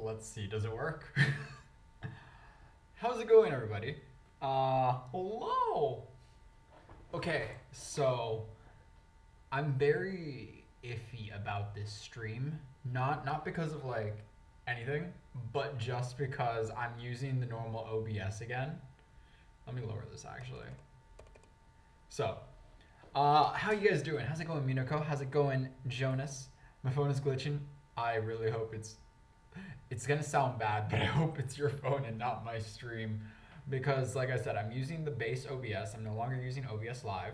Let's see, does it work? How's it going, everybody? Hello! Okay, so I'm very iffy about this stream. Not because of like anything, but just because I'm using the normal OBS again. Let me lower this actually. So, how you guys doing? How's it going, Minako? How's it going, Jonas? My phone is glitching. I really hope it's gonna sound bad, but I hope it's your phone and not my stream. Because like I said, I'm using the base OBS. I'm no longer using OBS Live.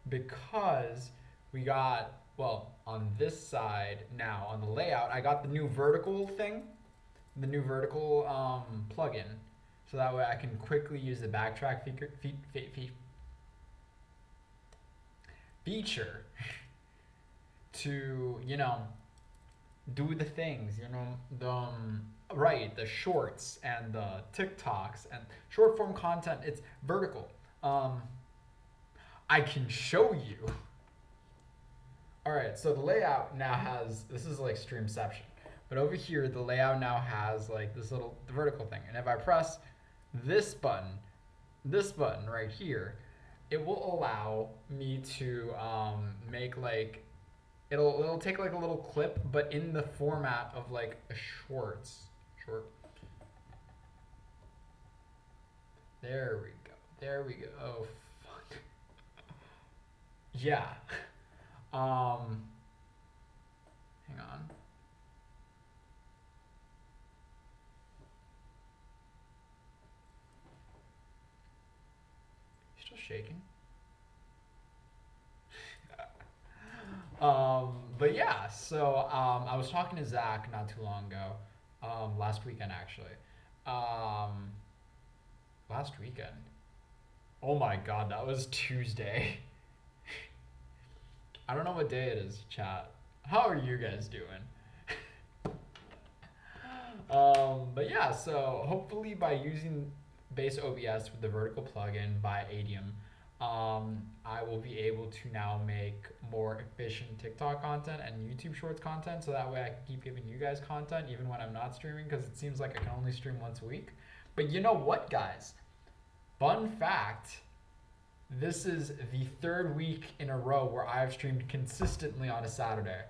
Because we got, well, on this side now, on the layout, I got the new vertical thing. The new vertical plugin. So that way I can quickly use the backtrack feature to, do the things, right, the shorts and the TikToks and short form content. It's vertical. I can show you. All right, so the layout now has, this is like Streamception, but over here the layout now has like this little the vertical thing, and if I press this button right here, it will allow me to make like, it'll take like a little clip, but in the format of like a short. There we go. Oh fuck. Yeah. Hang on. You still shaking? But yeah, so I was talking to Zach not too long ago, last weekend actually. Last weekend. Oh my god, that was Tuesday. I don't know what day it is, chat. How are you guys doing? But yeah, so hopefully by using base OBS with the vertical plugin by Adium, I will be able to now make more efficient TikTok content and YouTube Shorts content, so that way I can keep giving you guys content even when I'm not streaming, because it seems like I can only stream once a week. But you know what, guys? Fun fact, this is the third week in a row where I've streamed consistently on a Saturday.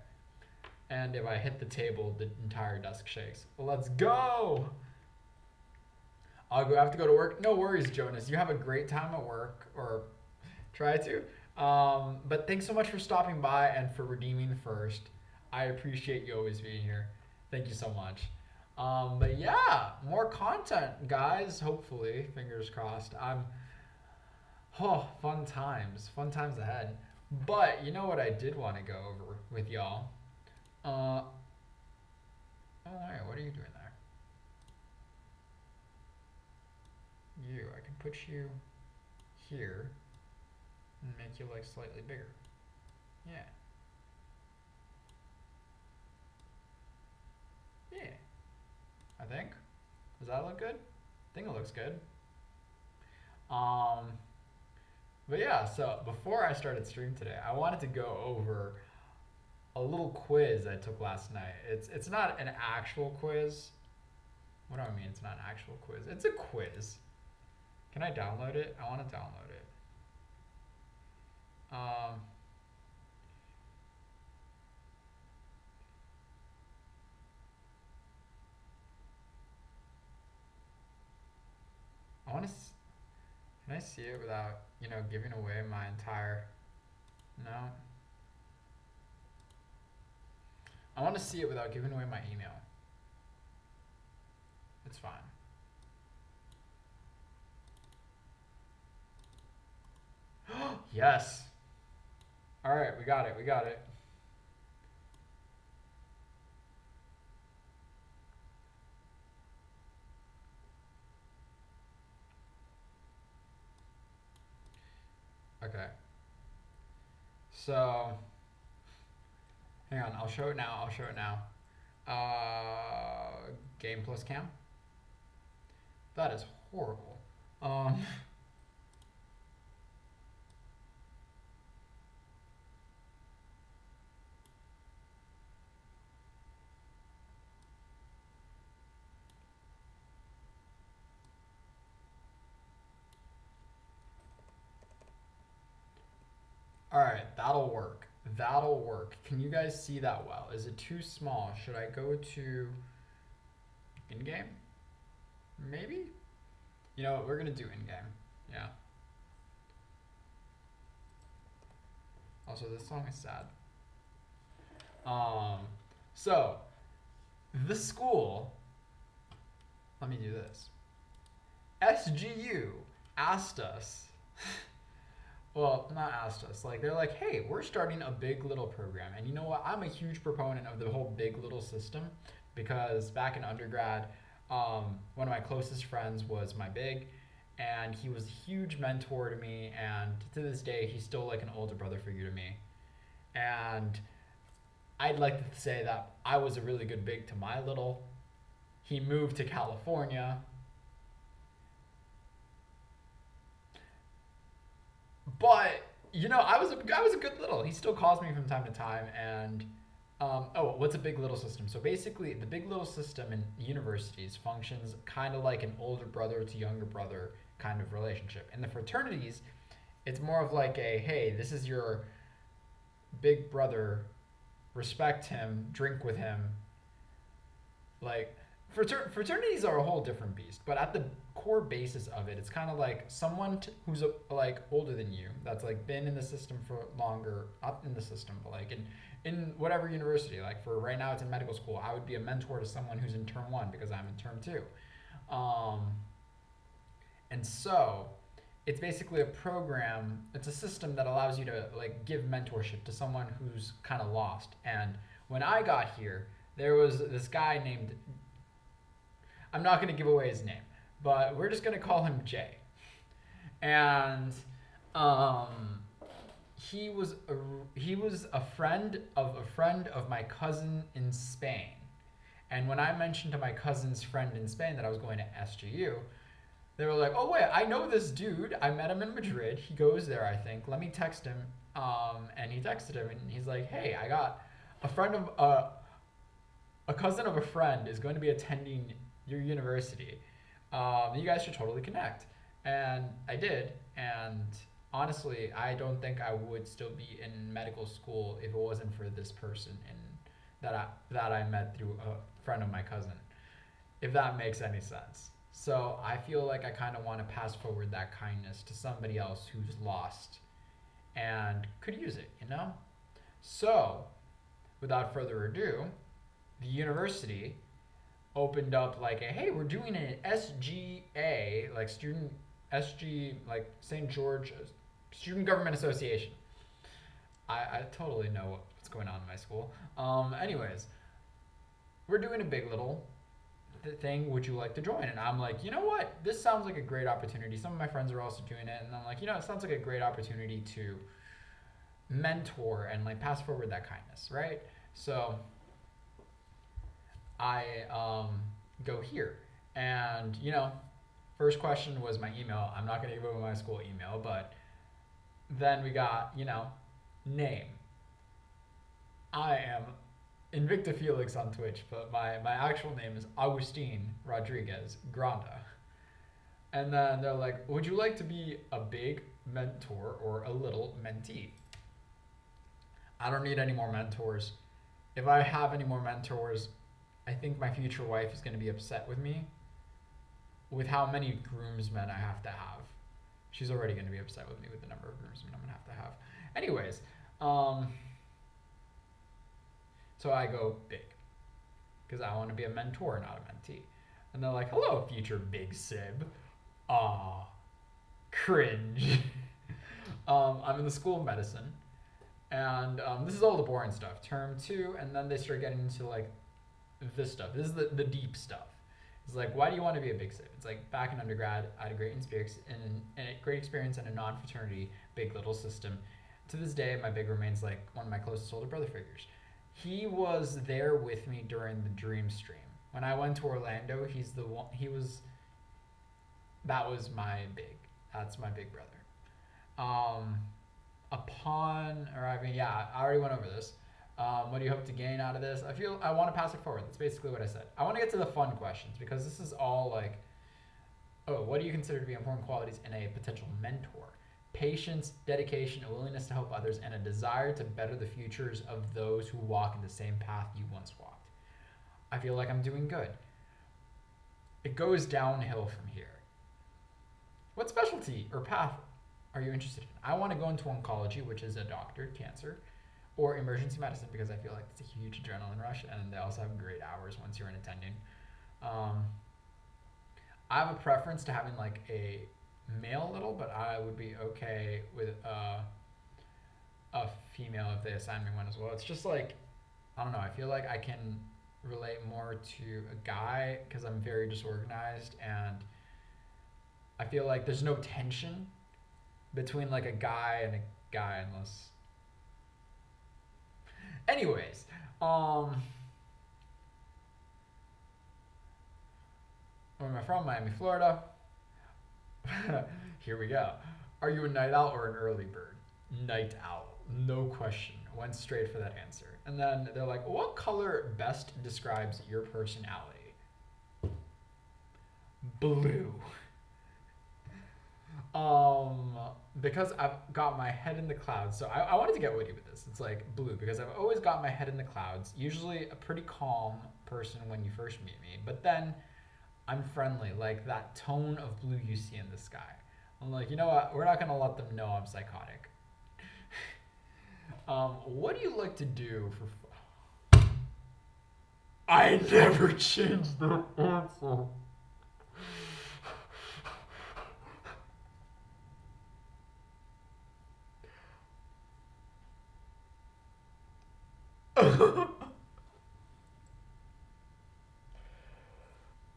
And if I hit the table, the entire desk shakes. Let's go! I'll have to go to work. No worries, Jonas. You have a great time at work, or try to. But thanks so much for stopping by and for redeeming first. I appreciate you always being here. Thank you so much. But yeah, more content, guys. Hopefully, fingers crossed. Fun times ahead. But you know what I did want to go over with y'all? All right, what are you doing there? I can put you here and make you like slightly bigger. Yeah. Yeah. I think. Does that look good? I think it looks good. But yeah, so before I started stream today, I wanted to go over a little quiz I took last night. It's not an actual quiz. What do I mean it's not an actual quiz? It's a quiz. Can I download it? I want to download it. I want to. Can I see it without, giving away my entire? No. I want to see it without giving away my email. It's fine. Yes. All right, we got it. Okay. So, hang on, I'll show it now. Game plus cam. That is horrible. All right, that'll work. That'll work. Can you guys see that well? Is it too small? Should I go to in-game? Maybe? You know what? We're going to do in-game. Yeah. Also, this song is sad. So, the school, let me do this. SGU asked us, well, not asked us, like, they're like, hey, we're starting a Big Little program. And you know what? I'm a huge proponent of the whole Big Little system because back in undergrad, one of my closest friends was my big, and he was a huge mentor to me, and to this day, he's still like an older brother figure to me. And I'd like to say that I was a really good big to my little. He moved to California. But, you know, I was a good little. He still calls me from time to time. And, oh, what's a Big Little system? So basically, the Big Little system in universities functions kind of like an older brother to younger brother kind of relationship. In the fraternities, it's more of like a, hey, this is your big brother, respect him, drink with him. Like, fraternities are a whole different beast, but at the core basis of it, it's kind of like someone who's like older than you, that's like been in the system for longer, not in the system, but like in whatever university. Like for right now, it's in medical school. I would be a mentor to someone who's in term 1 because I'm in term 2. And so it's basically a program, it's a system that allows you to like give mentorship to someone who's kind of lost. And when I got here, there was this guy named, I'm not going to give away his name, but we're just going to call him Jay. And he was a friend of my cousin in Spain. And when I mentioned to my cousin's friend in Spain that I was going to SGU, they were like, oh wait, I know this dude. I met him in Madrid. He goes there, I think. Let me text him. And he texted him, and he's like, hey, I got a cousin of a friend is going to be attending your university. You guys should totally connect. And I did. And honestly, I don't think I would still be in medical school if it wasn't for this person that I met through a friend of my cousin, if that makes any sense. So I feel like I kind of want to pass forward that kindness to somebody else who's lost and could use it, you know? So, without further ado, the university opened up like a, hey, we're doing an SGA, like like St. George Student Government Association. I totally know what's going on in my school. Anyways, we're doing a Big Little thing, would you like to join? And I'm like, you know what, this sounds like a great opportunity. Some of my friends are also doing it, and I'm like, you know, it sounds like a great opportunity to mentor and like pass forward that kindness, right? So I go here, and you know, first question was my email. I'm not going to give away my school email, but then we got, you know, name. I am Invicta Felix on Twitch, but my actual name is Agustin Rodriguez Granda. And then they're like, would you like to be a big mentor or a little mentee? I don't need any more mentors. If I have any more mentors, I think my future wife is going to be upset with me with how many groomsmen I have to have. She's already going to be upset with me with the number of groomsmen I'm going to have. Anyways, so I go big because I want to be a mentor, not a mentee. And they're like, hello, future big sib. Aw, cringe. I'm in the School of Medicine. And this is all the boring stuff. Term 2, and then they start getting into like this stuff. This is the deep stuff. It's like, why do you want to be a big sib? It's like, back in undergrad, I had a great experience in a non-fraternity Big Little system. To this day, my big remains like one of my closest older brother figures. He was there with me during the Dream stream. When I went to Orlando, he's the one. That was my big. That's my big brother. Upon arriving, yeah, I already went over this. What do you hope to gain out of this? I want to pass it forward. That's basically what I said. I want to get to the fun questions because this is all like, oh, what do you consider to be important qualities in a potential mentor? patience, dedication, a willingness to help others, and a desire to better the futures of those who walk in the same path you once walked. I feel like I'm doing good. It goes downhill from here. What specialty or path are you interested in? I want to go into oncology, which is a doctor, cancer, or emergency medicine because I feel like it's a huge adrenaline rush, and they also have great hours once you're in attending. I have a preference to having like a male little, but I would be okay with a female if they assign me one as well. It's just like, I don't know, I feel like I can relate more to a guy because I'm very disorganized, and I feel like there's no tension between like a guy and a guy unless. Anyways, where am I from? Miami, Florida. Here we go. Are you a night owl or an early bird? Night owl. No question. Went straight for that answer. And then they're like, what color best describes your personality? Blue. Because I've got my head in the clouds. So I wanted to get witty with this. It's like blue because I've always got my head in the clouds. Usually a pretty calm person when you first meet me. But then I'm friendly, like that tone of blue you see in the sky. I'm like, you know what? We're not going to let them know I'm psychotic. What do you like to do for fun? I never changed the answer.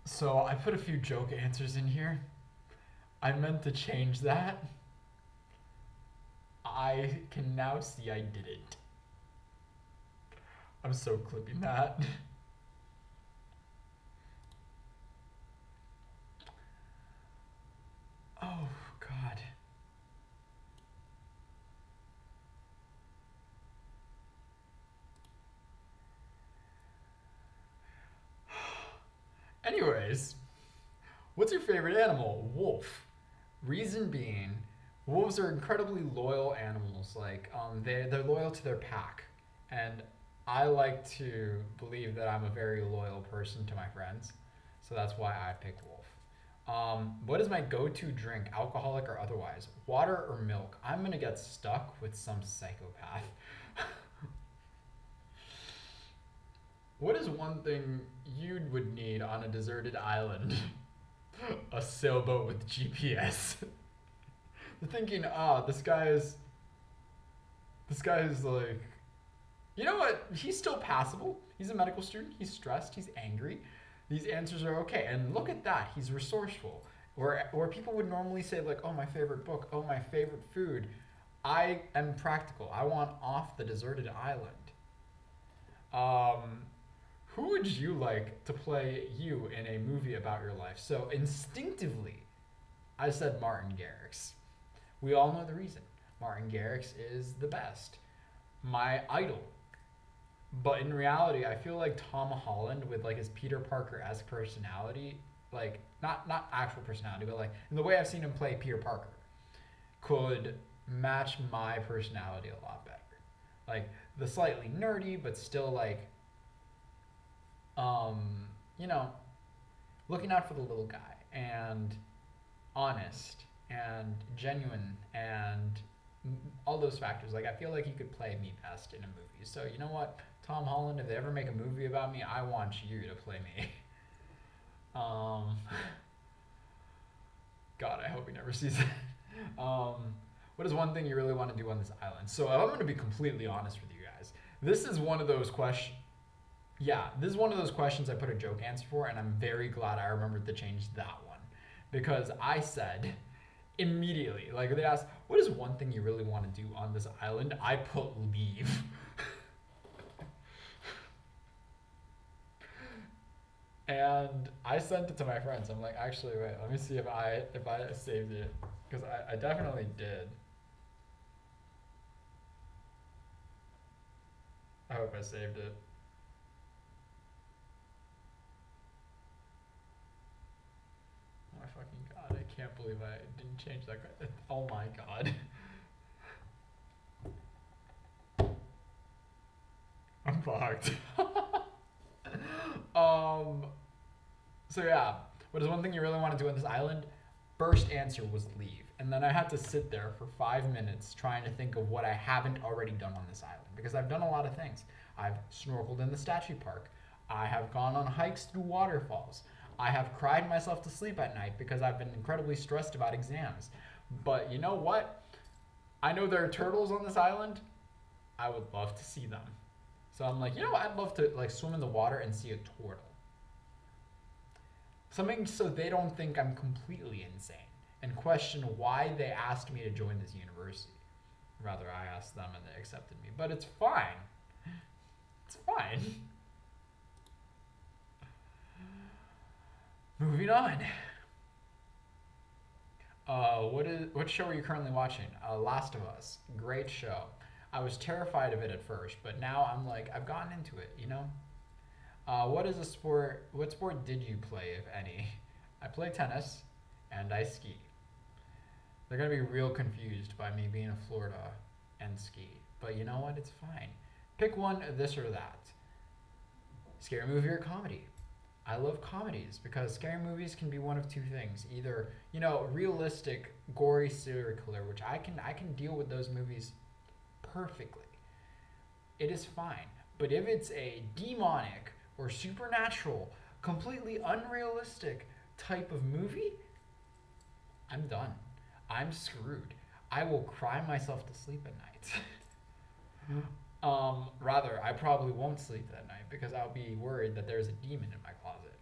So I put a few joke answers in here. I meant to change that. I can now see I didn't. I'm so clipping that. Oh, God. Anyways, what's your favorite animal? Wolf. Reason being, wolves are incredibly loyal animals. Like, they're loyal to their pack, and I like to believe that I'm a very loyal person to my friends, so that's why I picked wolf. What is my go-to drink, alcoholic or otherwise? Water or milk? I'm gonna get stuck with some psychopath. What is one thing you would need on a deserted island? A sailboat with GPS. They're thinking, this guy is like, you know what? He's still passable. He's a medical student. He's stressed. He's angry. These answers are okay. And look at that. He's resourceful. Where people would normally say like, oh, my favorite book. Oh, my favorite food. I am practical. I want off the deserted island. Who would you like to play you in a movie about your life? So instinctively, I said Martin Garrix. We all know the reason. Martin Garrix is the best. My idol. But in reality, I feel like Tom Holland with like his Peter Parker-esque personality, like not actual personality, but like in the way I've seen him play Peter Parker, could match my personality a lot better. Like the slightly nerdy, but still like you know, looking out for the little guy and honest and genuine and all those factors. Like, I feel like he could play me best in a movie. So, you know what? Tom Holland, if they ever make a movie about me, I want you to play me. God, I hope he never sees it. What is one thing you really want to do on this island? So, I'm going to be completely honest with you guys. This is one of those questions. Yeah, this is one of those questions I put a joke answer for, and I'm very glad I remembered to change that one. Because I said immediately, like they asked, what is one thing you really want to do on this island? I put leave. And I sent it to my friends. I'm like, actually, wait, let me see if I saved it. Because I definitely did. I hope I saved it. Oh my fucking God, I can't believe I didn't change that. Oh my god. I'm fucked. So yeah, what is one thing you really want to do on this island? First answer was leave. And then I had to sit there for 5 minutes trying to think of what I haven't already done on this island. Because I've done a lot of things. I've snorkeled in the statue park. I have gone on hikes through waterfalls. I have cried myself to sleep at night because I've been incredibly stressed about exams. But you know what? I know there are turtles on this island. I would love to see them. So I'm like, you know what? I'd love to like swim in the water and see a turtle. Something so they don't think I'm completely insane and question why they asked me to join this university. Rather, I asked them and they accepted me. But it's fine. It's fine. Moving on. What show are you currently watching? Last of Us. Great show. I was terrified of it at first, but now I'm like, I've gotten into it, you know? What sport did you play, if any? I play tennis, and I ski. They're gonna be real confused by me being in Florida and ski. But you know what? It's fine. Pick one, this or that. Scary movie or comedy? I love comedies because scary movies can be one of two things. Either, you know, realistic, gory serial killer, which I can deal with those movies perfectly. It is fine. But if it's a demonic or supernatural, completely unrealistic type of movie, I'm done. I'm screwed. I will cry myself to sleep at night. Rather, I probably won't sleep that night because I'll be worried that there's a demon in my closet.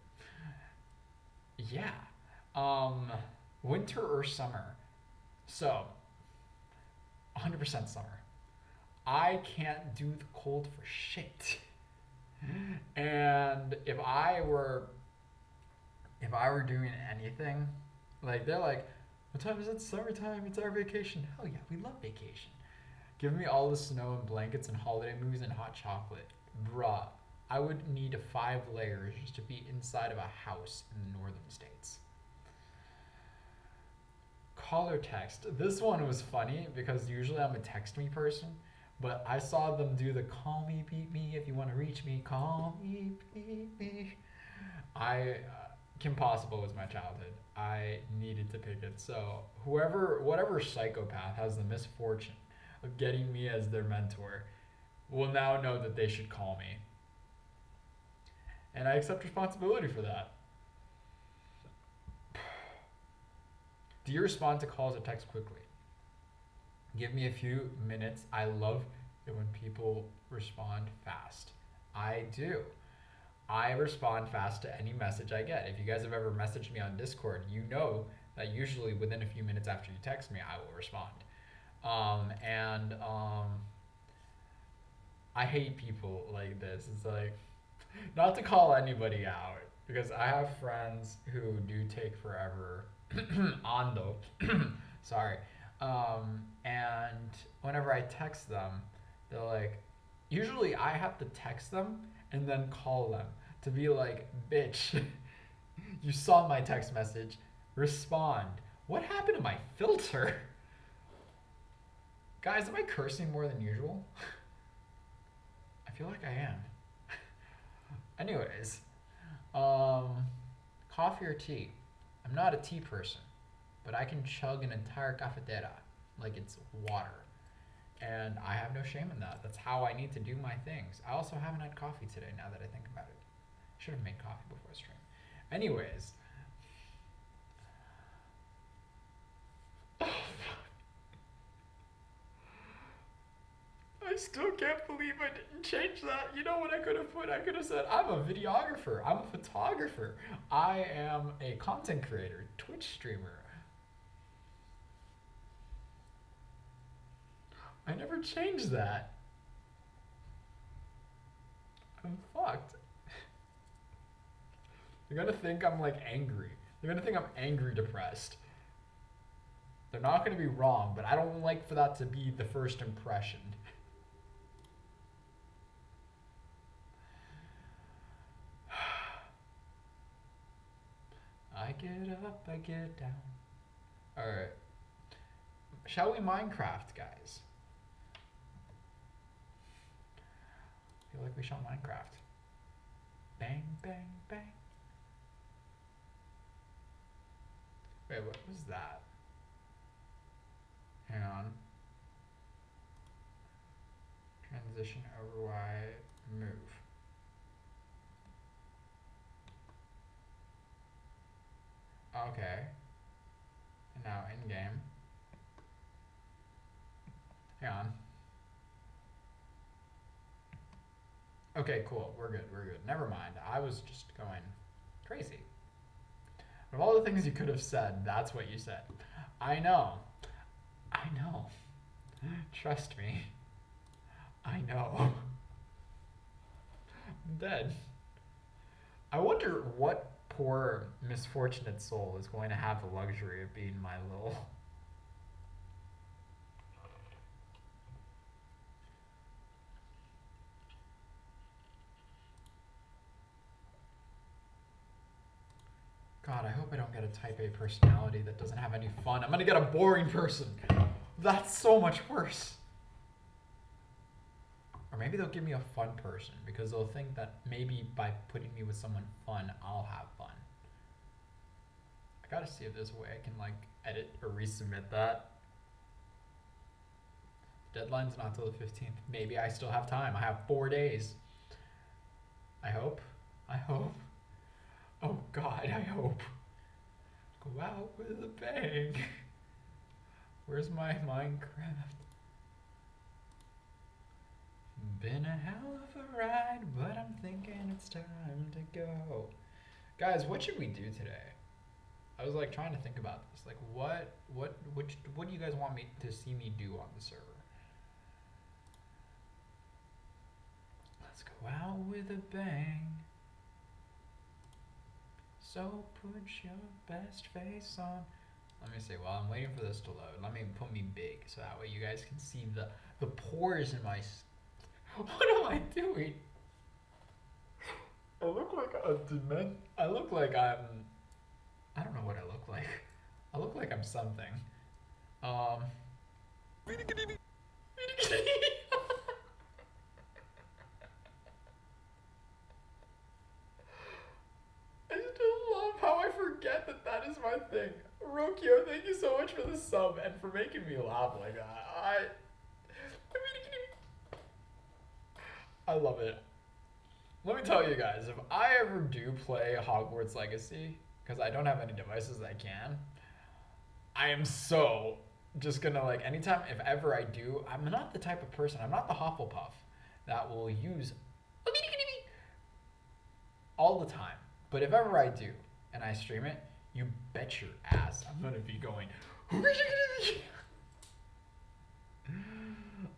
Yeah. Winter or summer? So, 100% summer. I can't do the cold for shit. And if I were doing anything, like they're like, what time is it? Summertime, it's our vacation. Hell yeah, we love vacation. Give me all the snow and blankets and holiday movies and hot chocolate. Bruh, I would need 5 layers just to be inside of a house in the northern states. Call or text. This one was funny because usually I'm a text me person, but I saw them do the call me, beat me, if you want to reach me, call me, beat me. Kim Possible was my childhood. I needed to pick it. So whatever psychopath has the misfortune of getting me as their mentor will now know that they should call me. And I accept responsibility for that. Do you respond to calls or texts quickly? Give me a few minutes. I love it when people respond fast. I do. I respond fast to any message I get. If you guys have ever messaged me on Discord, you know that usually within a few minutes after you text me, I will respond. I hate people like this. It's like, not to call anybody out, because I have friends who do take forever on though. Sorry. And whenever I text them, they're like, usually I have to text them and then call them to be like, bitch, you saw my text message, respond. What happened to my filter? Guys, am I cursing more than usual? I feel like I am. Anyways, coffee or tea? I'm not a tea person, but I can chug an entire cafetera like it's water. And I have no shame in that. That's how I need to do my things. I also haven't had coffee today now that I think about it. Should have made coffee before stream. Anyways. I still can't believe I didn't change that. You know what I could have put? I could have said, I'm a videographer. I'm a photographer. I am a content creator, Twitch streamer. I never changed that. I'm fucked. They're gonna think I'm like angry. They're gonna think I'm angry depressed. They're not gonna be wrong, but I don't like for that to be the first impression. I get up, I get down. All right. Shall we Minecraft, guys? I feel like we shall Minecraft. Bang, bang, bang. Wait, what was that? Hang on. Transition over Y, move. Okay. And now in game. Hang on. Okay, cool. We're good. We're good. Never mind. I was just going crazy. Of all the things you could have said, that's what you said. I know. I know. Trust me. I know. I'm dead. I wonder what poor misfortunate soul is going to have the luxury of being my little... God, I hope I don't get a type A personality that doesn't have any fun. I'm gonna get a boring person. That's so much worse. Or maybe they'll give me a fun person because they'll think that maybe by putting me with someone fun, I'll have fun. I gotta see if there's a way I can like edit or resubmit that. Deadline's not till the 15th. Maybe I still have time. I have 4 days. I hope. I hope. Oh God, I hope. Go out with a bang. Where's my Minecraft? Been a hell of a ride, but I'm thinking it's time to go. Guys, what should we do today? I was like trying to think about this. Like what do you guys want me to see me do on the server? Let's go out with a bang. So put your best face on. Let me see, while I'm waiting for this to load, let me put me big so that way you guys can see the pores in my... What am I doing? I look like a dement. I look like I'm... I don't know what I look like. I look like I'm something. I still love how I forget that that is my thing. Rokio, thank you so much for the sub and for making me laugh like that. I love it. Let me tell you guys, if I ever do play Hogwarts Legacy, because I don't have any devices that can, I am so just gonna like, anytime, if ever I do, I'm not the type of person, I'm not the Hufflepuff that will use all the time. But if ever I do, and I stream it, you bet your ass I'm gonna be going.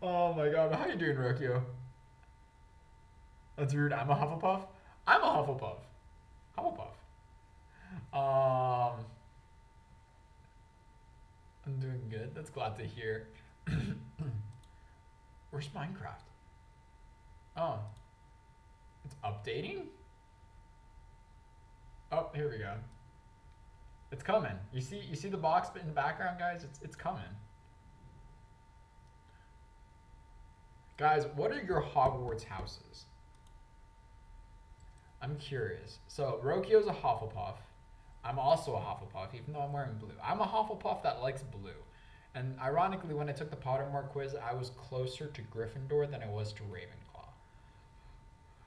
Oh my God, how you doing, Rokio? That's rude. I'm a Hufflepuff. I'm a Hufflepuff. Hufflepuff. I'm doing good. That's glad to hear. Where's Minecraft? Oh, it's updating. Oh, here we go. It's coming. You see the box in the background, guys? It's coming. Guys, what are your Hogwarts houses? I'm curious. So, Rokio's a Hufflepuff. I'm also a Hufflepuff, even though I'm wearing blue. I'm a Hufflepuff that likes blue. And ironically, when I took the Pottermore quiz, I was closer to Gryffindor than I was to Ravenclaw.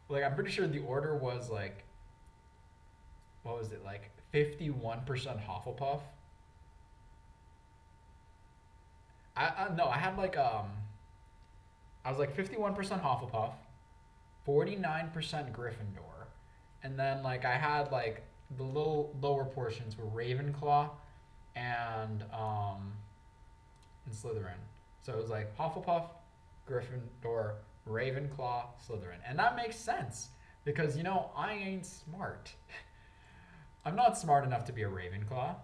Like, I'm pretty sure the order was like, what was it, like 51% Hufflepuff? No, I had like, I was like 51% Hufflepuff, 49% Gryffindor. And then like I had like the little lower portions were Ravenclaw and Slytherin. So it was like Hufflepuff, Gryffindor, Ravenclaw, Slytherin. And that makes sense because, you know, I ain't smart. I'm not smart enough to be a Ravenclaw,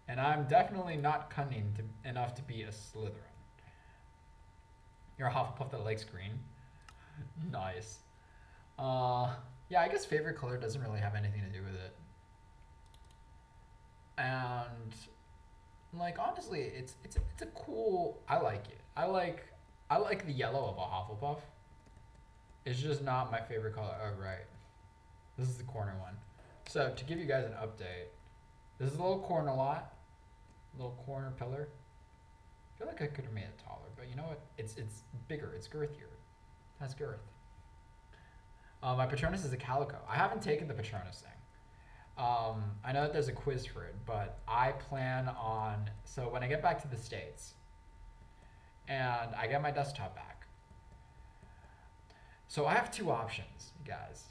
and I'm definitely not cunning enough to be a Slytherin. You're a Hufflepuff that likes green. Nice. Yeah, I guess favorite color doesn't really have anything to do with it. And Like honestly, it's a cool. I like it. I like the yellow of a Hufflepuff. It's just not my favorite color. Oh right, this is the corner one. So to give you guys an update, this is a little corner lot, little corner pillar. I feel like I could have made it taller, but you know what? It's bigger. It's girthier. It has girth. My Patronus is a calico. I haven't taken the Patronus thing. I know that there's a quiz for it, but I plan on. So when I get back to the States and I get my desktop back, so I have two options, guys.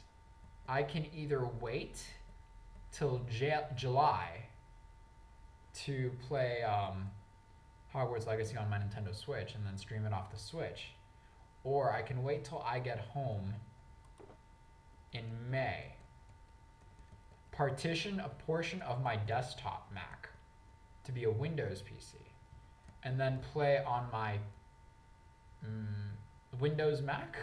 I can either wait till July to play Hogwarts Legacy on my Nintendo Switch and then stream it off the Switch, or I can wait till I get home in May, partition a portion of my desktop Mac to be a Windows PC, and then play on my Windows Mac,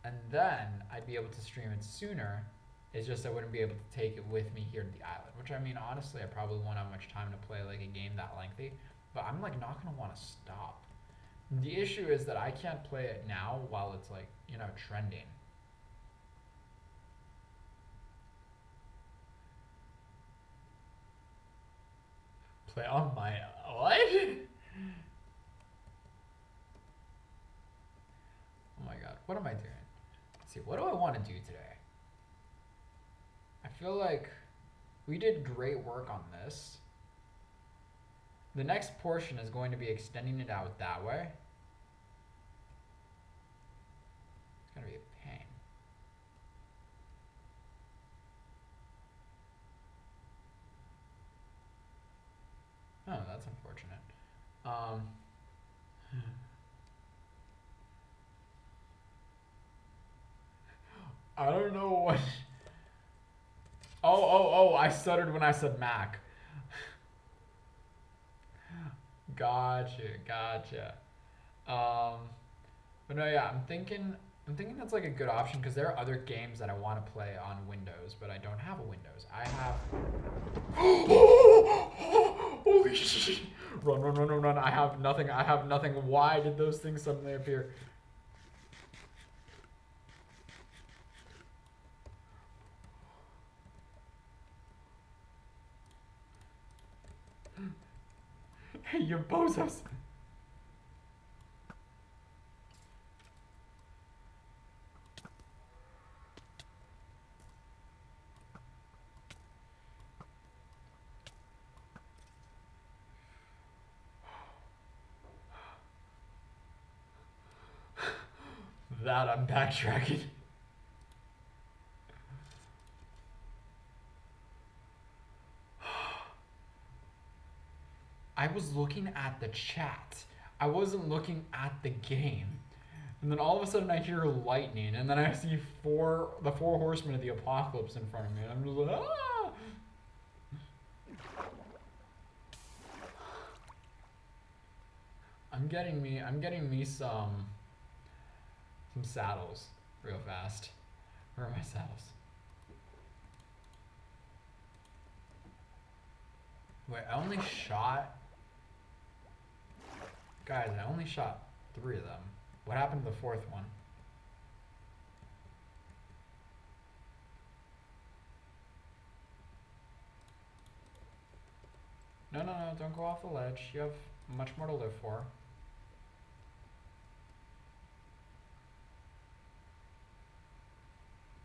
and then I'd be able to stream it sooner. It's just I wouldn't be able to take it with me here to the island, which I mean, honestly, I probably won't have much time to play like a game that lengthy, but I'm like not gonna want to stop. The issue is that I can't play it now while it's like, trending. Play on my what? Oh my god, what am I doing? Let's see, what do I want to do today? I feel like we did great work on this. The next portion is going to be extending it out that way. It's going to be a pain. Oh, that's unfortunate. I don't know what. Oh, I stuttered when I said Mac. Gotcha. But no, yeah, I'm thinking that's like a good option because there are other games that I want to play on Windows, but I don't have a Windows. I have. Holy shit! Run! I have nothing. Why did those things suddenly appear? Hey, you bozos! That I'm backtracking. I was looking at the chat. I wasn't looking at the game. And then all of a sudden I hear lightning, and then I see the four horsemen of the apocalypse in front of me, and I'm just like, ah! I'm getting me some saddles real fast. Where are my saddles? Wait, I only shot. Guys, I only shot 3 of them. What happened to the 4th one? No, don't go off the ledge. You have much more to live for.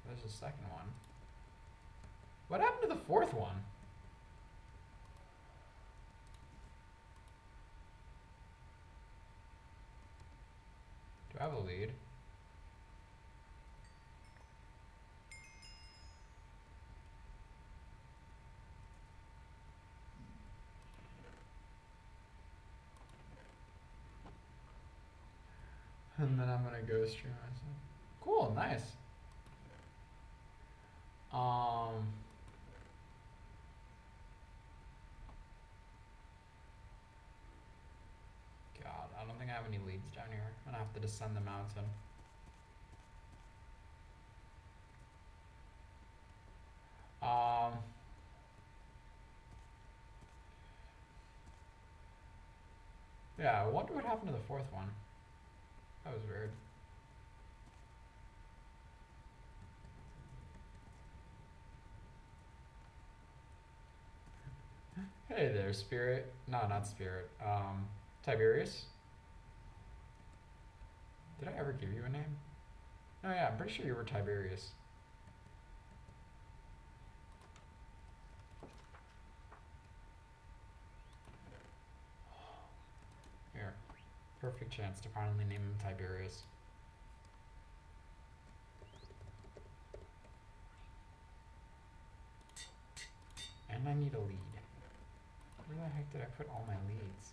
There's a 2nd one. What happened to the 4th one? Do I have a lead? And then I'm gonna go stream myself. Cool, nice. God, I don't think I have any leads down here. I'm gonna have to descend the mountain. Yeah, I wonder what happened to the fourth one. That was weird. Hey there, Spirit. No, not Spirit. Tiberius. Did I ever give you a name? No, yeah, I'm pretty sure you were Tiberius. Here. Perfect chance to finally name him Tiberius. And I need a lead. Where the heck did I put all my leads?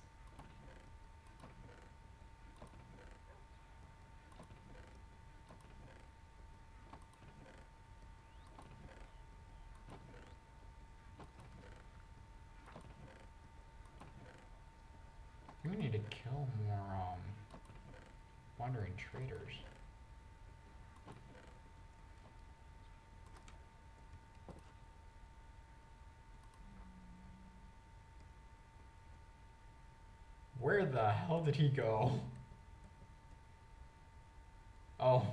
We need to kill more wandering traders. Where the hell did he go? Oh.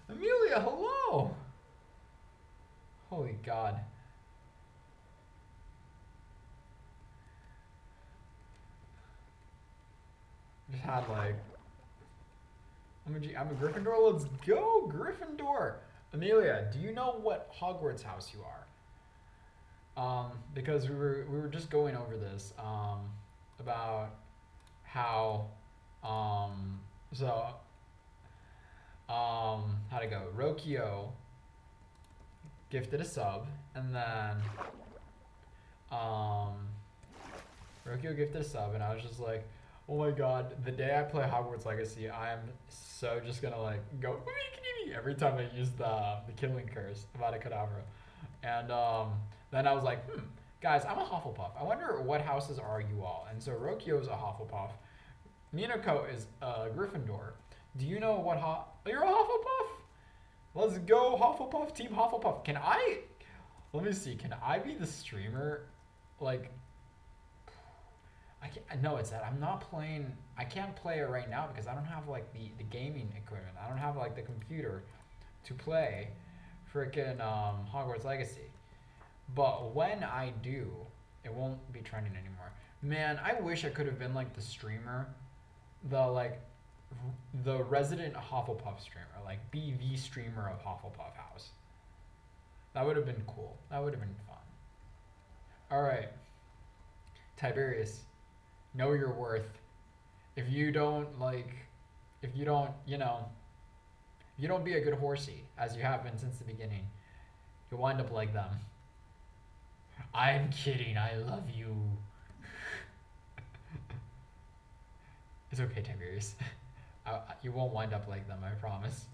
Amelia, hello! Holy God. Just had like... I'm a Gryffindor, let's go! Gryffindor! Amelia, do you know what Hogwarts house you are? Because we were just going over this, about how, how'd it go? Rokio gifted a sub, and then, and I was just like, oh my God, the day I play Hogwarts Legacy, I am so just gonna like go every time I use the killing curse of Avada Kedavra. And then I was like, guys, I'm a Hufflepuff. I wonder what houses are you all? And so Rokio is a Hufflepuff. Minako is a Gryffindor. Do you know what you're a Hufflepuff? Let's go Hufflepuff, Team Hufflepuff. Let me see, can I be the streamer? Like, no, it's that I'm not playing, I can't play it right now because I don't have like the gaming equipment. I don't have like the computer to play freaking Hogwarts Legacy. But when I do, it won't be trending anymore. Man, I wish I could have been like the streamer, the resident Hufflepuff streamer, like BV streamer of Hufflepuff House. That would have been cool. That would have been fun. All right, Tiberius, know your worth. If you don't, you don't be a good horsey, as you have been since the beginning, you'll wind up like them. I'm kidding, I love you. It's okay, Tiberius. You won't wind up like them, I promise.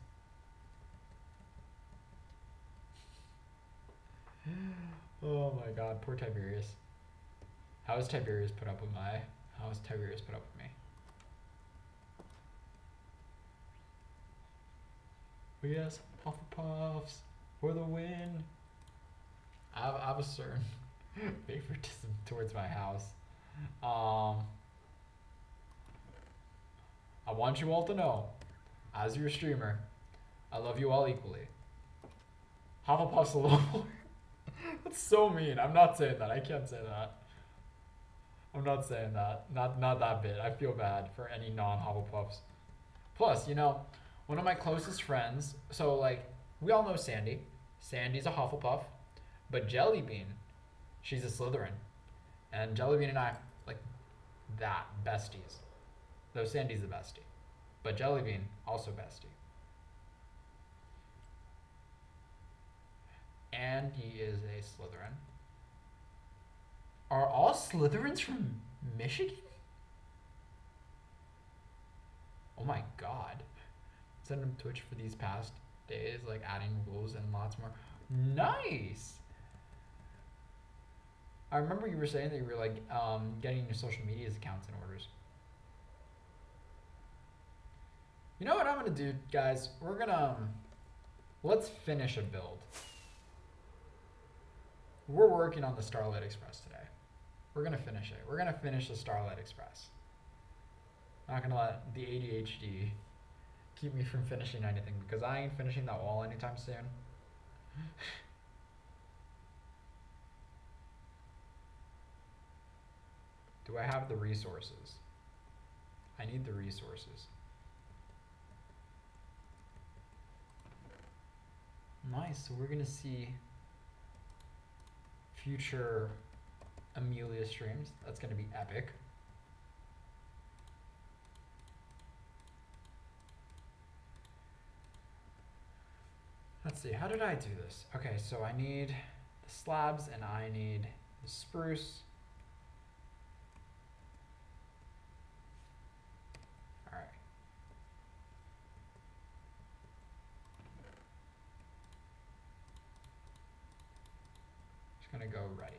Oh my God, poor Tiberius. How has Tiberius put up with me? Yes, Hufflepuffs for the win. I have a certain favoritism towards my house. I want you all to know, as your streamer, I love you all equally. Hufflepuffs alone. That's so mean. I'm not saying that. I can't say that. I'm not saying that. Not that bit. I feel bad for any non-Hufflepuffs. Plus, one of my closest friends, so like, we all know Sandy. Sandy's a Hufflepuff. But Jellybean, she's a Slytherin. And Jellybean and I, like, that, besties. Though Sandy's the bestie. But Jellybean, also bestie. And he is a Slytherin. Are all Slytherins from Michigan? Oh my God. Send him Twitch for these past days, like adding rules and lots more. Nice! I remember you were saying that you were like getting your social media's accounts in orders. You know what I'm gonna do, guys? We're gonna let's finish a build. We're working on the Starlight Express today. We're gonna finish it. We're gonna finish the Starlight Express. Not gonna let the ADHD keep me from finishing anything because I ain't finishing that wall anytime soon. Do I have the resources? I need the resources. Nice, so we're gonna see future Amelia streams. That's gonna be epic. Let's see, how did I do this? Okay, so I need the slabs and I need the spruce. All right. Just gonna go ready.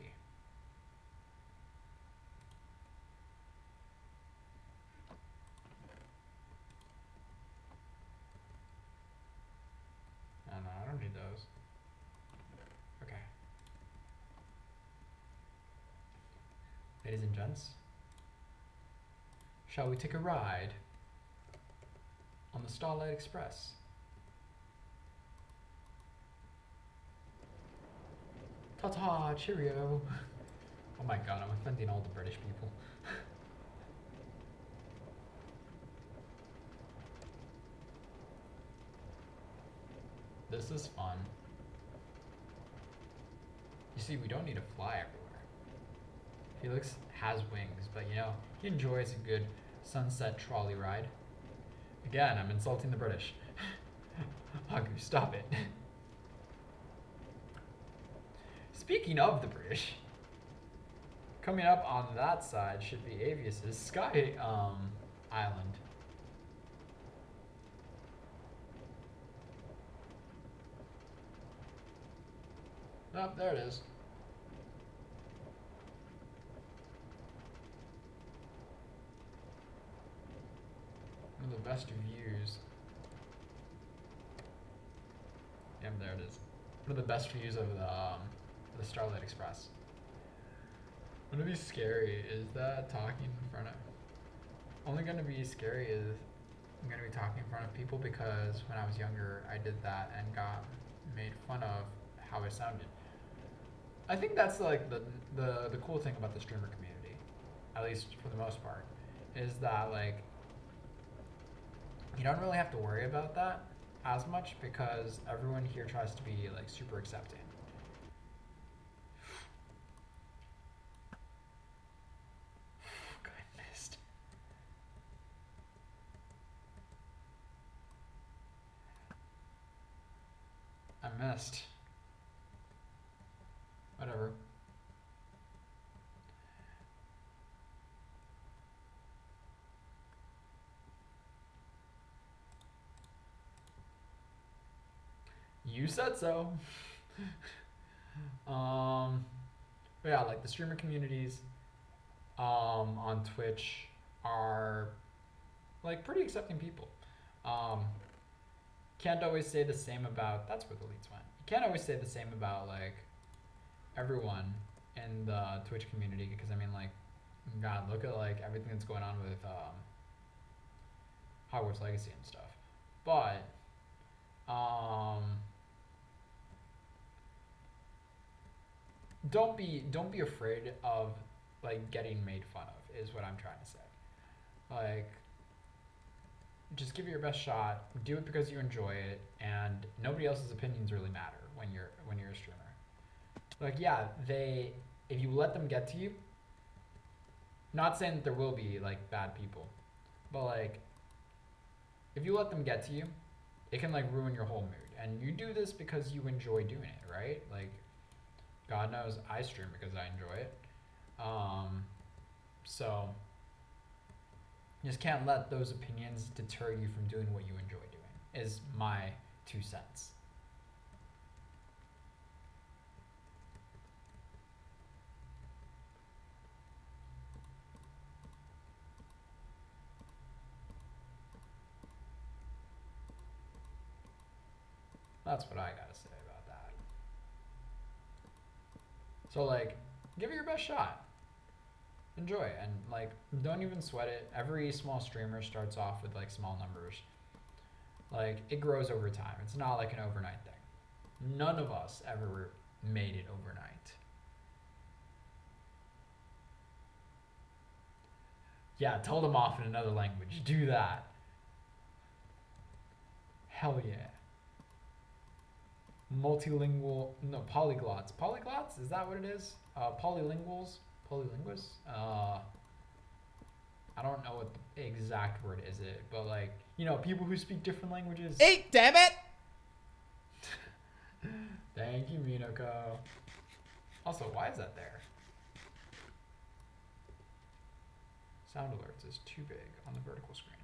Oh no, I don't need those. Okay. Ladies and gents, shall we take a ride on the Starlight Express? Ta-ta, cheerio. Oh my god, I'm offending all the British people. This is fun. You see, we don't need to fly everywhere. Felix has wings, but you know, he enjoys a good sunset trolley ride. Again, I'm insulting the British. Haku, stop it. Speaking of the British, coming up on that side should be Avius's Sky Island. Oh, there it is. One of the best views. Yep, there it is. One of the best views of the Starlight Express. What'll be scary is that talking in front of... Only gonna be scary is I'm gonna be talking in front of people because when I was younger, I did that and got made fun of how I sounded. I think that's like the cool thing about the streamer community, at least for the most part, is that like you don't really have to worry about that as much because everyone here tries to be like super accepting. God, I missed. I missed. Whatever. You said so. But yeah, like the streamer communities on Twitch are like pretty accepting people. Can't always say the same about, that's where the leads went. You can't always say the same about like everyone in the Twitch community because I mean like, God, look at like everything that's going on with Hogwarts Legacy and stuff. But don't be afraid of like getting made fun of is what I'm trying to say. Like just give it your best shot, do it because you enjoy it, and nobody else's opinions really matter when you're a streamer. Like yeah, if you let them get to you, not saying that there will be like bad people, but like if you let them get to you, it can like ruin your whole mood. And you do this because you enjoy doing it, right? Like God knows I stream because I enjoy it. So you just can't let those opinions deter you from doing what you enjoy doing, is my 2 cents. That's what I gotta say about that. So like, give it your best shot. enjoy and like don't even sweat it. Every small streamer starts off with like small numbers. Like it grows over time. It's not like an overnight thing. None of us ever made it overnight. Yeah, tell them off in another language. Do that. Hell yeah. Multilingual, no, polyglots. Polyglots? Is that what it is? Polylinguals? Polylinguists? I don't know what the exact word is it, but like, you know, people who speak different languages. Eat, damn it! Thank you, Minako. Also, why is that there? Sound alerts is too big on the vertical screen.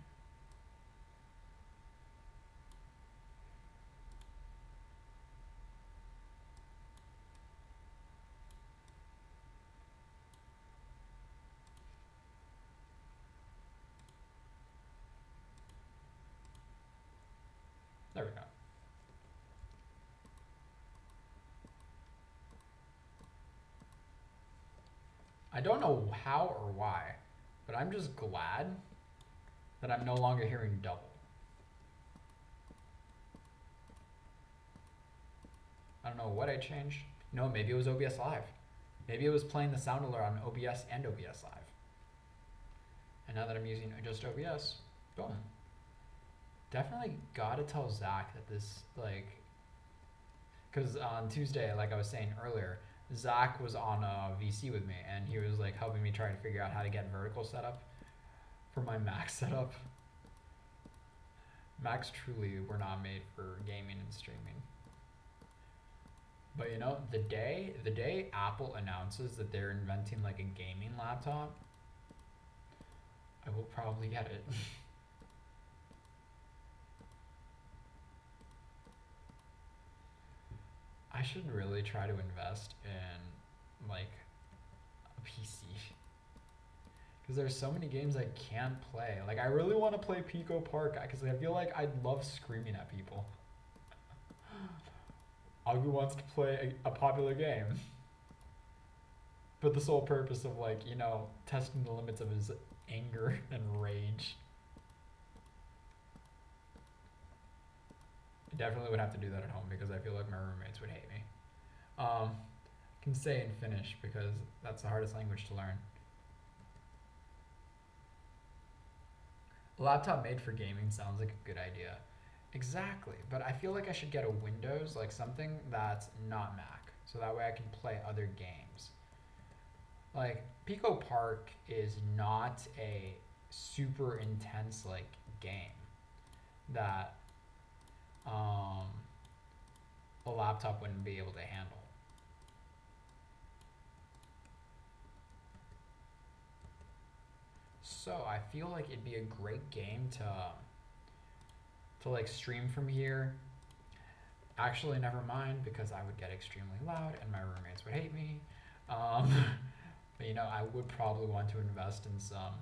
There we go. I don't know how or why, but I'm just glad that I'm no longer hearing double. I don't know what I changed. No, maybe it was OBS Live. Maybe it was playing the sound alert on OBS and OBS Live. And now that I'm using just OBS, boom. Definitely gotta tell Zach that this, like, because on Tuesday, like I was saying earlier, Zach was on a VC with me, and he was like helping me try to figure out how to get vertical setup for my Mac setup. Macs truly were not made for gaming and streaming. But you know, the day Apple announces that they're inventing like a gaming laptop, I will probably get it. I should really try to invest in like a PC. Because there's so many games I can't play. Like I really want to play Pico Park because I feel like I'd love screaming at people. Agu wants to play a popular game. But the sole purpose of like, you know, testing the limits of his anger and rage. I definitely would have to do that at home because I feel like my roommates would hate me. I can say in Finnish because that's the hardest language to learn. A laptop made for gaming sounds like a good idea. Exactly, but I feel like I should get a Windows, like something that's not Mac, so that way I can play other games. Like, Pico Park is not a super intense, like, game that a laptop wouldn't be able to handle. So I feel like it'd be a great game to like stream from here. Actually, never mind, because I would get extremely loud and my roommates would hate me. But you know, I would probably want to invest in some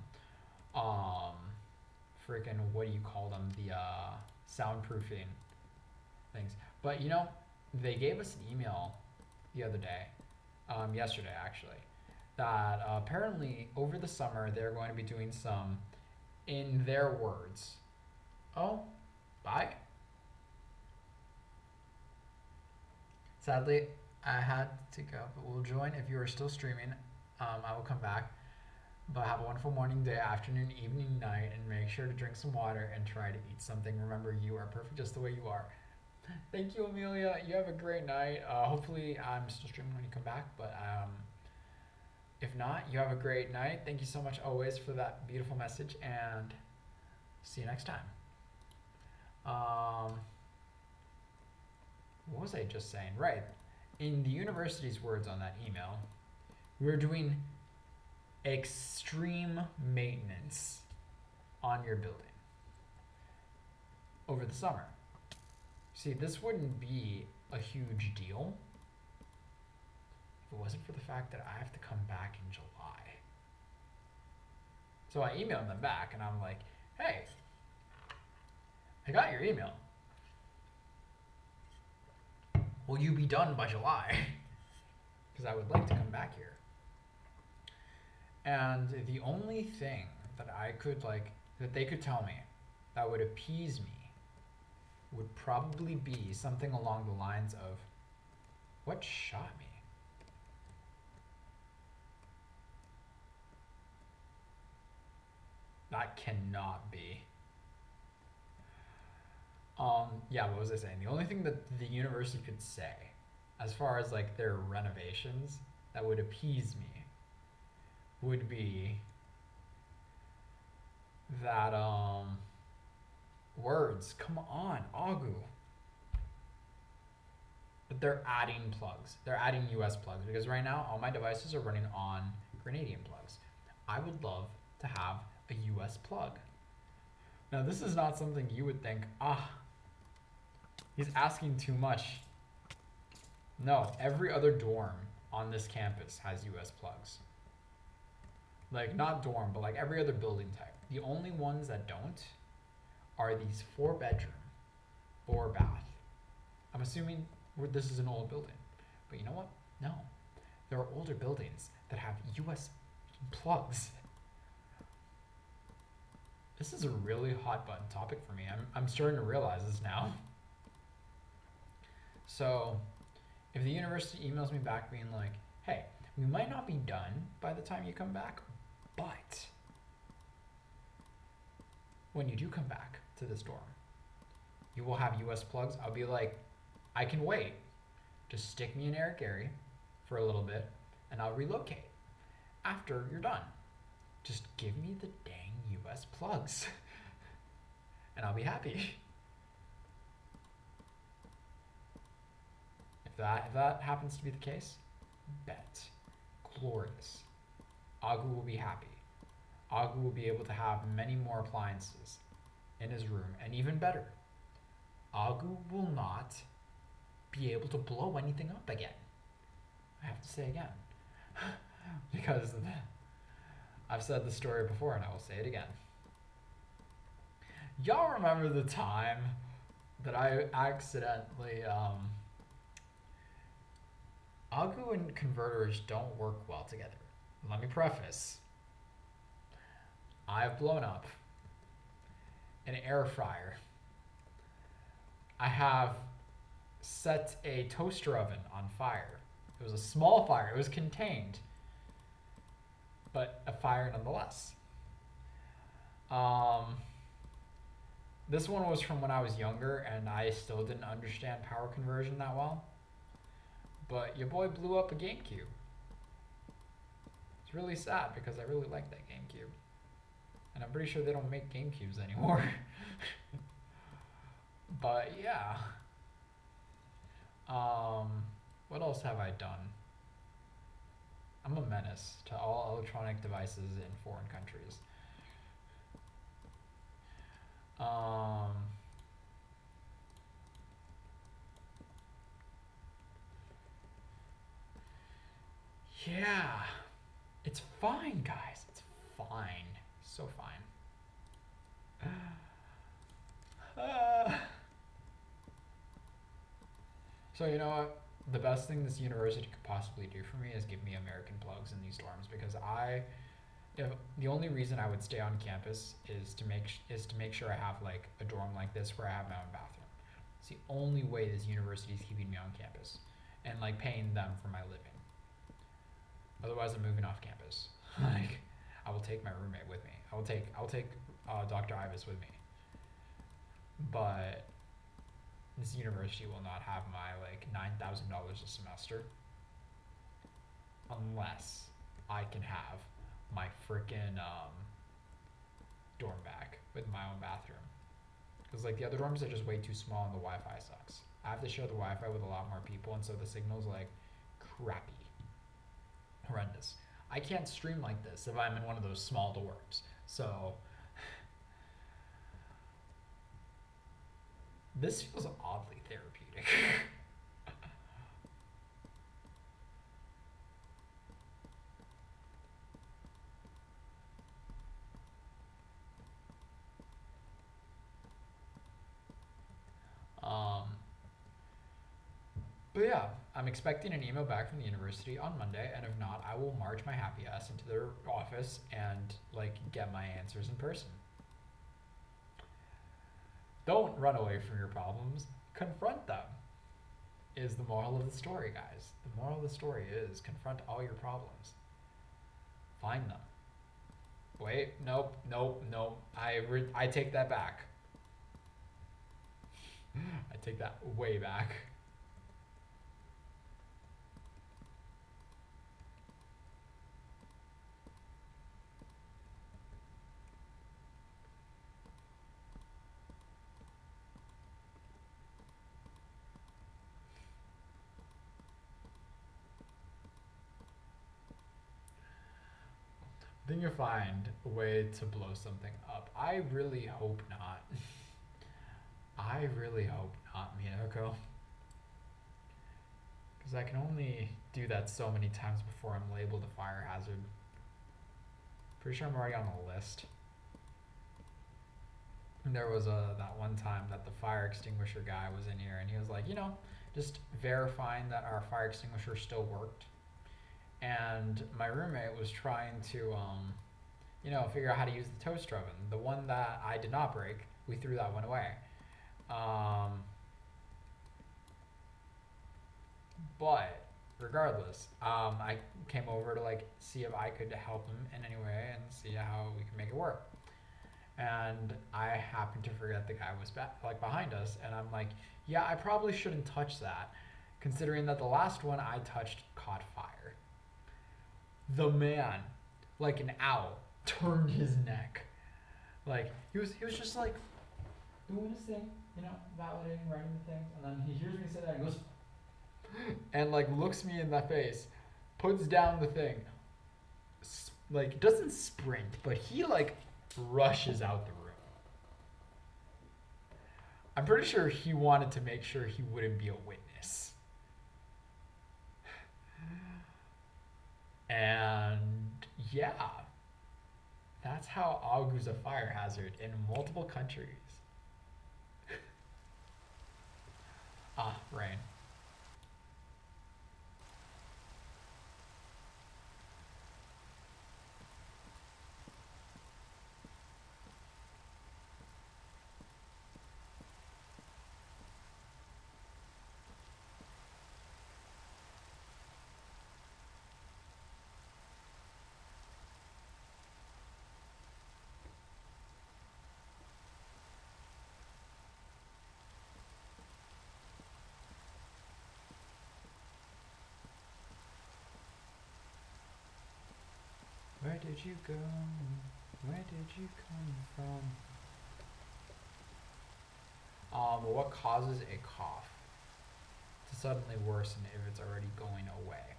freaking, what do you call them, the soundproofing things. But you know, they gave us an email the other day, yesterday actually, that apparently over the summer they're going to be doing some, in their words, oh, bye. Sadly, I had to go, but we'll join if you are still streaming. I will come back. But have a wonderful morning, day, afternoon, evening, night, and make sure to drink some water and try to eat something. Remember, you are perfect just the way you are. Thank you, Amelia. You have a great night. Hopefully, I'm still streaming when you come back, but if not, you have a great night. Thank you so much always for that beautiful message, and see you next time. What was I just saying? Right. In the university's words on that email, we're doing extreme maintenance on your building over the summer. See, this wouldn't be a huge deal if it wasn't for the fact that I have to come back in July. So I emailed them back and I'm like, hey, I got your email. Will you be done by July? Because I would like to come back here. And the only thing that I could that they could tell me that would appease me would probably be something along the lines of, what shot me? That cannot be. Yeah, what was I saying? The only thing that the university could say, as far as like their renovations, that would appease me, would be that words. Come on, Agu. But they're adding plugs. They're adding US plugs because right now all my devices are running on Grenadian plugs. I would love to have a US plug. Now this is not something you would think, he's asking too much. No, every other dorm on this campus has US plugs. Like, not dorm, but like every other building type. The only ones that don't are these 4-bedroom, 4-bath. I'm assuming this is an old building. But you know what? No. There are older buildings that have US plugs. This is a really hot button topic for me. I'm starting to realize this now. So, if the university emails me back being like, hey, we might not be done by the time you come back, but when you do come back to this dorm, you will have US plugs. I'll be like, I can wait. Just stick me in Eric Gary for a little bit, and I'll relocate after you're done. Just give me the dang US plugs, and I'll be happy. If that happens to be the case, bet. Glorious. Agu will be happy. Agu will be able to have many more appliances in his room, and even better, Agu will not be able to blow anything up again. I have to say again. Because I've said the story before and I will say it again. Y'all remember the time that I accidentally, Agu and converters don't work well together. Let me preface. I've blown up an air fryer. I have set a toaster oven on fire. It was a small fire. It was contained, but a fire nonetheless. This one was from when I was younger and I still didn't understand power conversion that well. But your boy blew up a GameCube. It's really sad because I really like that GameCube. And I'm pretty sure they don't make GameCubes anymore. But yeah. What else have I done? I'm a menace to all electronic devices in foreign countries. Yeah. It's fine, guys. It's fine. So fine. So you know what? The best thing this university could possibly do for me is give me American plugs in these dorms because the only reason I would stay on campus is to make sure I have like a dorm like this where I have my own bathroom. It's the only way this university is keeping me on campus and like paying them for my living. Otherwise, I'm moving off campus. Like, I will take my roommate with me. I'll take Dr. Ibis with me. But this university will not have my like $9,000 a semester unless I can have my freaking dorm back with my own bathroom. Because like the other dorms are just way too small and the Wi-Fi sucks. I have to share the Wi-Fi with a lot more people, and so the signal's like crappy. Horrendous. I can't stream like this if I'm in one of those small dorms. So this feels oddly therapeutic. But yeah, I'm expecting an email back from the university on Monday, and if not, I will march my happy ass into their office and like get my answers in person. Don't run away from your problems. Confront them. Is the moral of the story, guys. The moral of the story is confront all your problems. Find them. Wait, nope. I take that back. I take that way back. I think you'll find a way to blow something up. I really hope not. I really hope not, Minako. Because I can only do that so many times before I'm labeled a fire hazard. Pretty sure I'm already on the list. And there was that one time that the fire extinguisher guy was in here and he was like, just verifying that our fire extinguisher still worked. And my roommate was trying to, figure out how to use the toaster oven. The one that I did not break, we threw that one away. But regardless, I came over to see if I could help him in any way and see how we could make it work. And I happened to forget the guy was behind us, and I'm like, yeah, I probably shouldn't touch that, considering that the last one I touched caught fire. The man, like an owl, turned his neck. He was just doing his thing, validating, writing the things, and then he hears me say that and goes, and looks me in the face, puts down the thing, doesn't sprint, but he rushes out the room. I'm pretty sure he wanted to make sure he wouldn't be a witness. And yeah, that's how Agu's a fire hazard in multiple countries. Rain. Where did you go? Where did you come from? What causes a cough to suddenly worsen if it's already going away?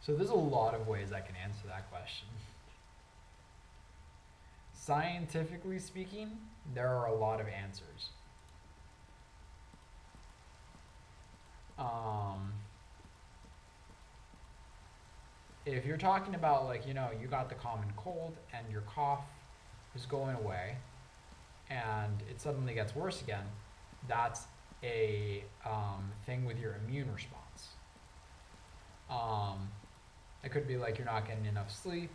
So there's a lot of ways I can answer that question. Scientifically speaking, there are a lot of answers. If you're talking about you got the common cold and your cough is going away and it suddenly gets worse again, that's a thing with your immune response. It could be you're not getting enough sleep,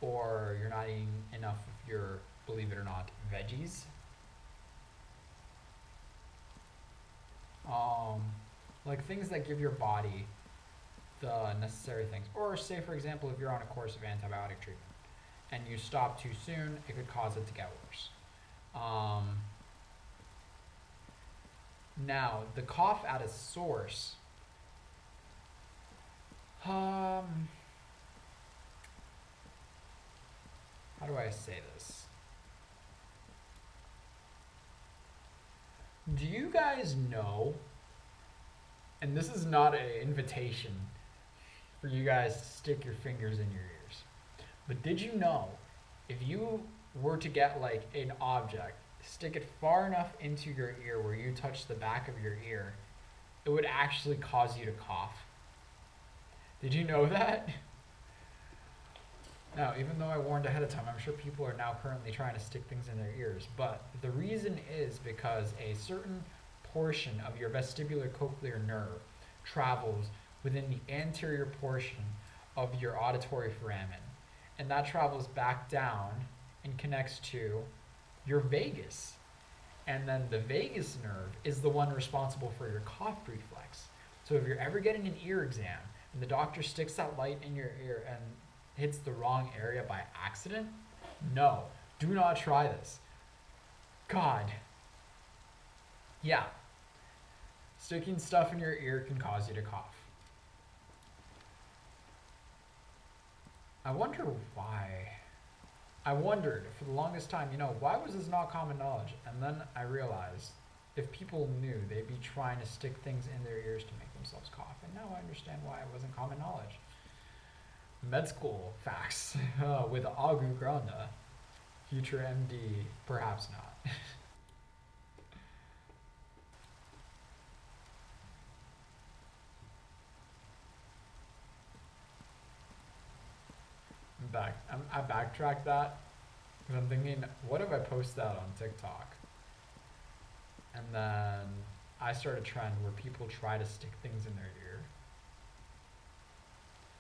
or you're not eating enough of your, believe it or not, veggies. Things that give your body the necessary things. Or say, for example, if you're on a course of antibiotic treatment and you stop too soon, it could cause it to get worse. Now, the cough at a source. How do I say this? Do you guys know, and this is not an invitation for you guys to stick your fingers in your ears, but did you know if you were to get an object, stick it far enough into your ear where you touch the back of your ear, it would actually cause you to cough? Did you know that? Now, even though I warned ahead of time, I'm sure people are now currently trying to stick things in their ears, but the reason is because a certain portion of your vestibular cochlear nerve travels within the anterior portion of your auditory foramen. And that travels back down and connects to your vagus. And then the vagus nerve is the one responsible for your cough reflex. So if you're ever getting an ear exam and the doctor sticks that light in your ear and hits the wrong area by accident, no, do not try this. God. Yeah. Sticking stuff in your ear can cause you to cough. I wonder why. I wondered for the longest time, why was this not common knowledge? And then I realized if people knew, they'd be trying to stick things in their ears to make themselves cough. And now I understand why it wasn't common knowledge. Med school facts with Agu Granda. Future MD, perhaps not. I backtracked that because I'm thinking, what if I post that on TikTok? And then I start a trend where people try to stick things in their ear.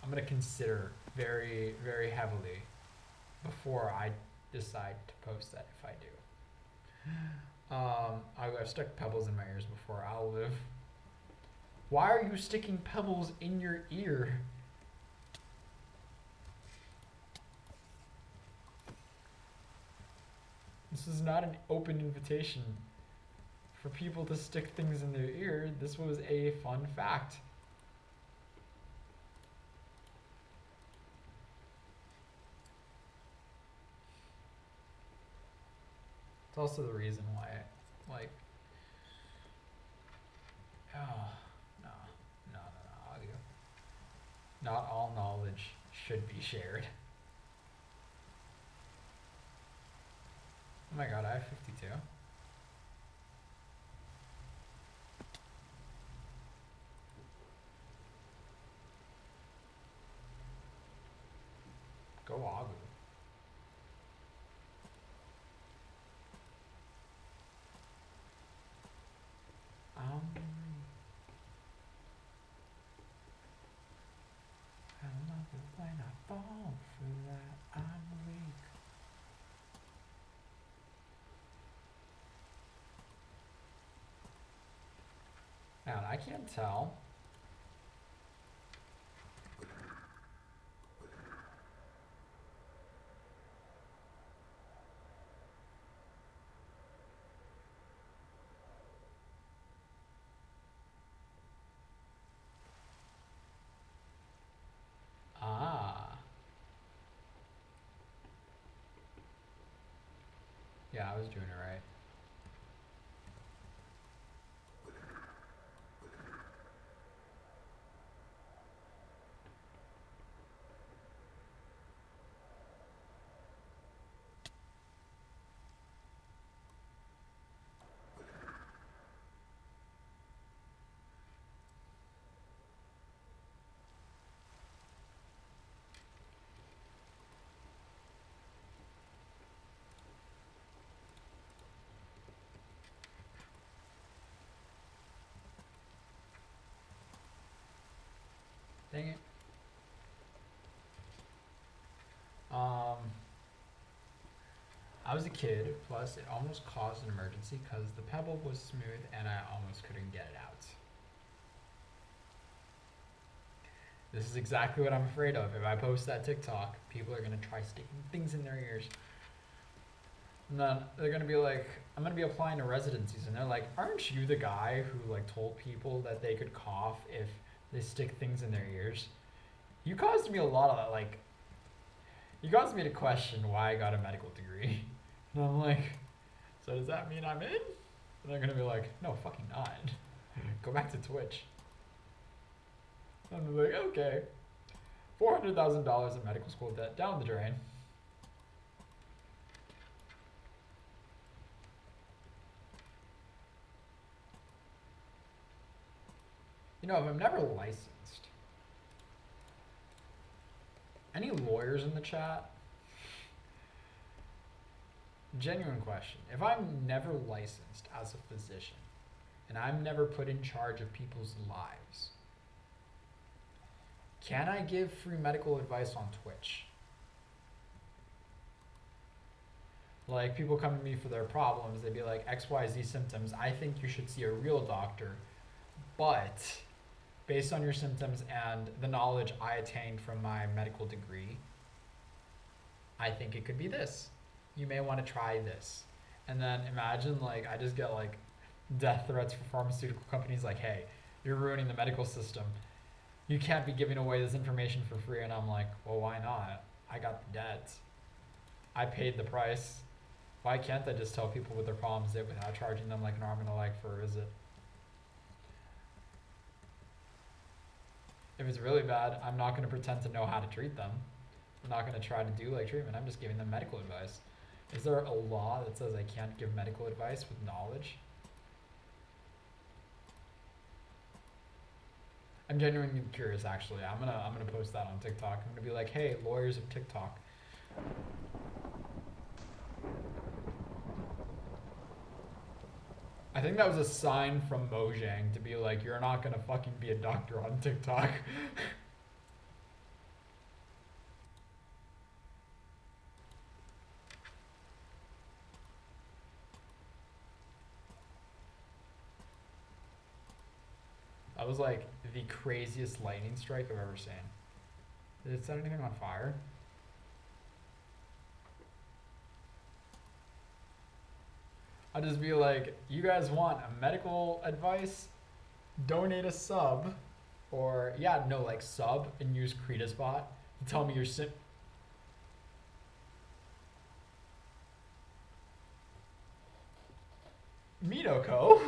I'm going to consider very, very heavily before I decide to post that if I do. I've stuck pebbles in my ears before. I'll live. Why are you sticking pebbles in your ear? This is not an open invitation for people to stick things in their ear. This was a fun fact. It's also the reason why, no, not all knowledge should be shared. Oh my god, I have 52. Go Agu. I love it when I fall for that. I'm weak. Now, I can't tell. Yeah, I was doing it right. Dang it. I was a kid, plus it almost caused an emergency because the pebble was smooth and I almost couldn't get it out. This is exactly what I'm afraid of. If I post that TikTok, people are going to try sticking things in their ears. And then they're going to be like, I'm going to be applying to residencies and they're like, aren't you the guy who told people that they could cough if they stick things in their ears? You caused me a lot of that, you caused me to question why I got a medical degree. And I'm like, so does that mean I'm in? And they're gonna be like, no, fucking not. Go back to Twitch. And I'm like, okay. $400,000 in medical school debt down the drain. If I'm never licensed, any lawyers in the chat? Genuine question. If I'm never licensed as a physician and I'm never put in charge of people's lives. Can I give free medical advice on Twitch? Like, people come to me for their problems, they'd be like, XYZ symptoms, I think you should see a real doctor, but based on your symptoms and the knowledge I attained from my medical degree, I think it could be this. You may want to try this. And then imagine, like, I just get like death threats from pharmaceutical companies like, hey, you're ruining the medical system. You can't be giving away this information for free. And I'm like, well, why not? I got the debt. I paid the price. Why can't I just tell people what their problems is without charging them like an arm and a leg for a visit? If it's really bad, I'm not going to pretend to know how to treat them. I'm not going to try to do like treatment. I'm just giving them medical advice. Is there a law that says I can't give medical advice with knowledge? I'm genuinely curious, actually. I'm gonna post that on TikTok. I'm gonna be like, hey, lawyers of TikTok. I think that was a sign from Mojang to be like, you're not gonna fucking be a doctor on TikTok. That was like the craziest lightning strike I've ever seen. Did it set anything on fire? I'll just be like, you guys want a medical advice? Donate a sub. Or, yeah, no, like sub and use CretusBot to tell me your Midoko?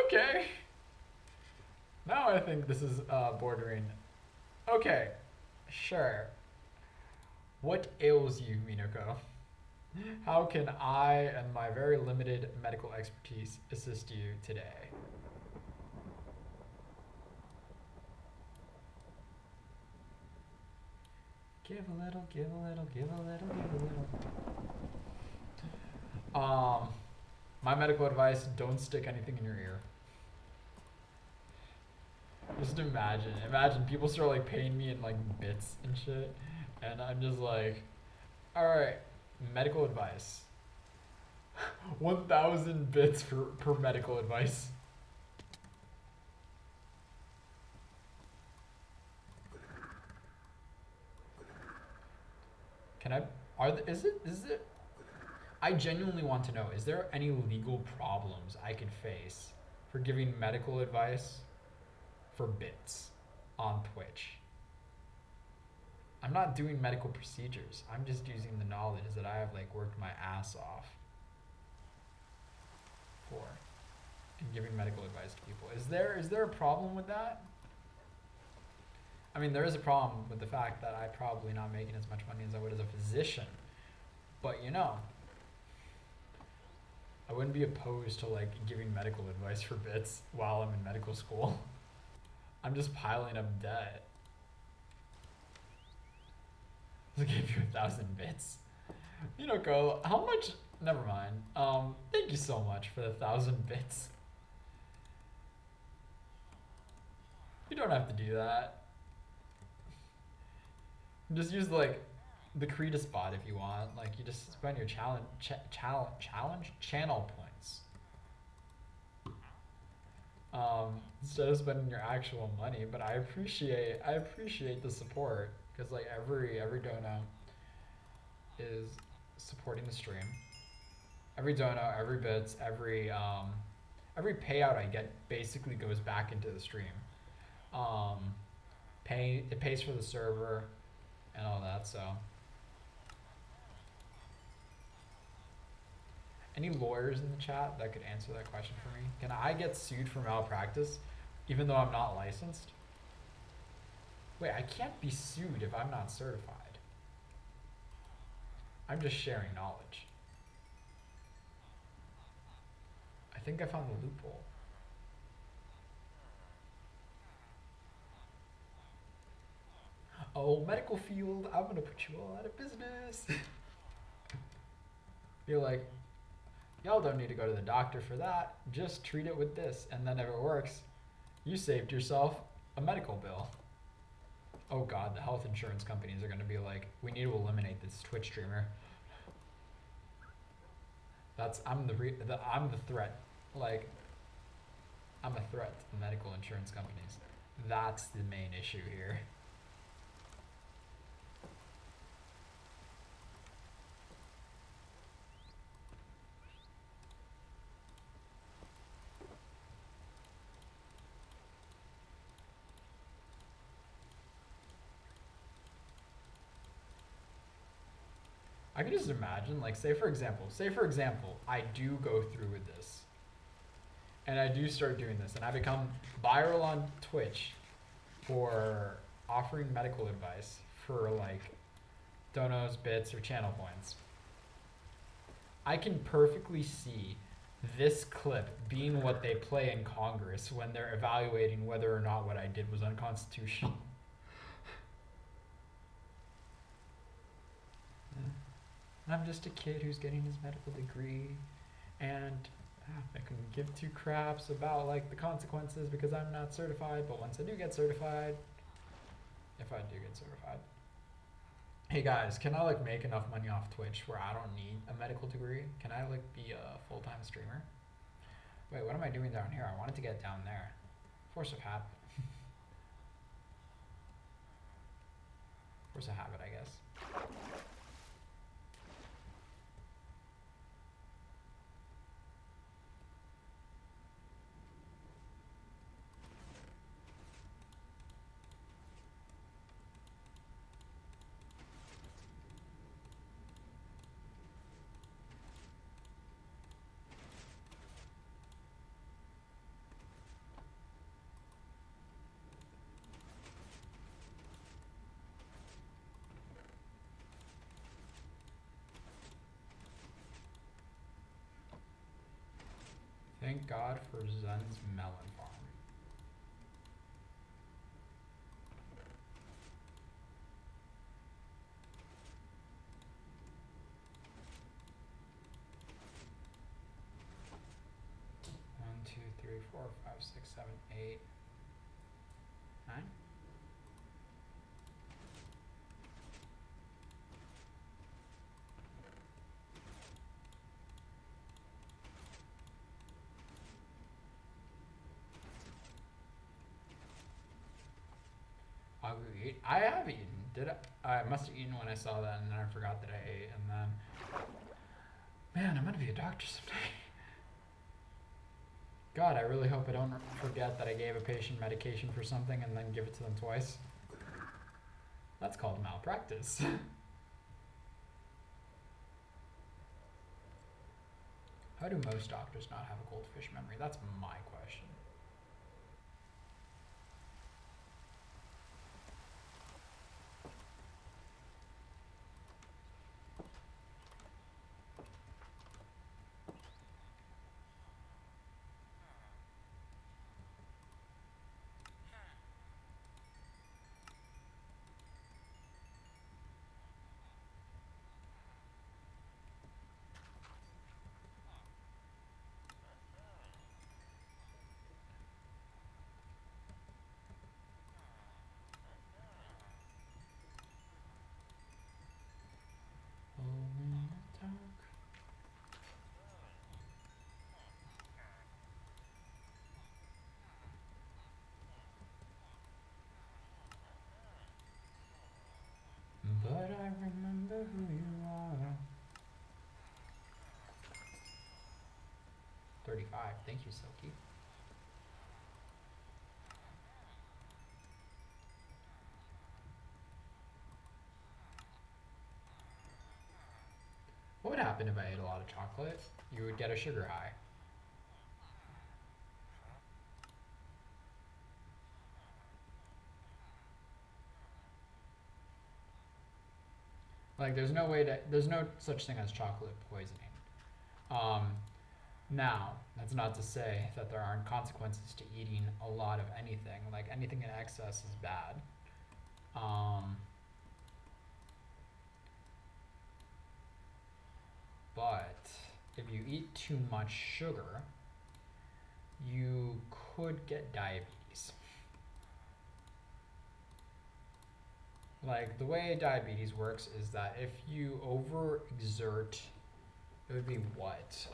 Okay. Now I think this is bordering. Okay, sure. What ails you, Minoko? How can I and my very limited medical expertise assist you today? Give a little, give a little, give a little, give a little. My medical advice, don't stick anything in your ear. Just imagine people start like paying me in like bits and shit, and I'm just like, all right, medical advice. 1,000 bits per medical advice. Can I? Is it? I genuinely want to know, is there any legal problems I could face for giving medical advice for bits on Twitch? I'm not doing medical procedures. I'm just using the knowledge that I have like worked my ass off for and giving medical advice to people. Is there a problem with that? I mean, there is a problem with the fact that I'm probably not making as much money as I would as a physician. But you know, I wouldn't be opposed to like giving medical advice for bits while I'm in medical school. I'm just piling up debt. I'll give you 1,000 bits. Minoko, how much? Never mind. Thank you so much for the 1,000 bits. You don't have to do that. Just use like the CretusBot if you want. Like you just spend your channel points. Instead of spending your actual money, but I appreciate the support because like every dono is supporting the stream. Every dono, every bits, every payout I get basically goes back into the stream. It pays for the server and all that. So, any lawyers in the chat that could answer that question for me? Can I get sued for malpractice even though I'm not licensed? Wait, I can't be sued if I'm not certified. I'm just sharing knowledge. I think I found the loophole. Oh, medical field, I'm gonna put you all out of business. Be like, y'all don't need to go to the doctor for that. Just treat it with this, and then if it works, you saved yourself a medical bill. Oh God, the health insurance companies are gonna be like, we need to eliminate this Twitch streamer. I'm the threat. Like, I'm a threat to the medical insurance companies. That's the main issue here. I can just imagine, like, say for example, I do go through with this, and I do start doing this, and I become viral on Twitch for offering medical advice for, like, donos, bits, or channel points. I can perfectly see this clip being what they play in Congress when they're evaluating whether or not what I did was unconstitutional. I'm just a kid who's getting his medical degree, and I couldn't give two craps about, like, the consequences because I'm not certified, but once I do get certified, if I do get certified. Hey guys, can I, like, make enough money off Twitch where I don't need a medical degree? Can I, like, be a full-time streamer? Wait, what am I doing down here? I wanted to get down there. Force of habit. Force of habit, I guess. Thank God for Zen's melon farm. One, two, three, 4, 5, 6, 7, 8, 9. I'll go eat. I have eaten. Did I must have eaten when I saw that, and then I forgot that I ate, and then, man, I'm gonna be a doctor someday. God, I really hope I don't forget that I gave a patient medication for something and then give it to them twice. That's called malpractice. How do most doctors not have a goldfish memory? That's my question. But I remember who you are. 35. Thank you, Silky. What would happen if I ate a lot of chocolate? You would get a sugar high. Like, there's no such thing as chocolate poisoning. Now, that's not to say that there aren't consequences to eating a lot of anything. Like, anything in excess is bad. but if you eat too much sugar, you could get diabetes. Like, the way diabetes works is that if you overexert, it would be what?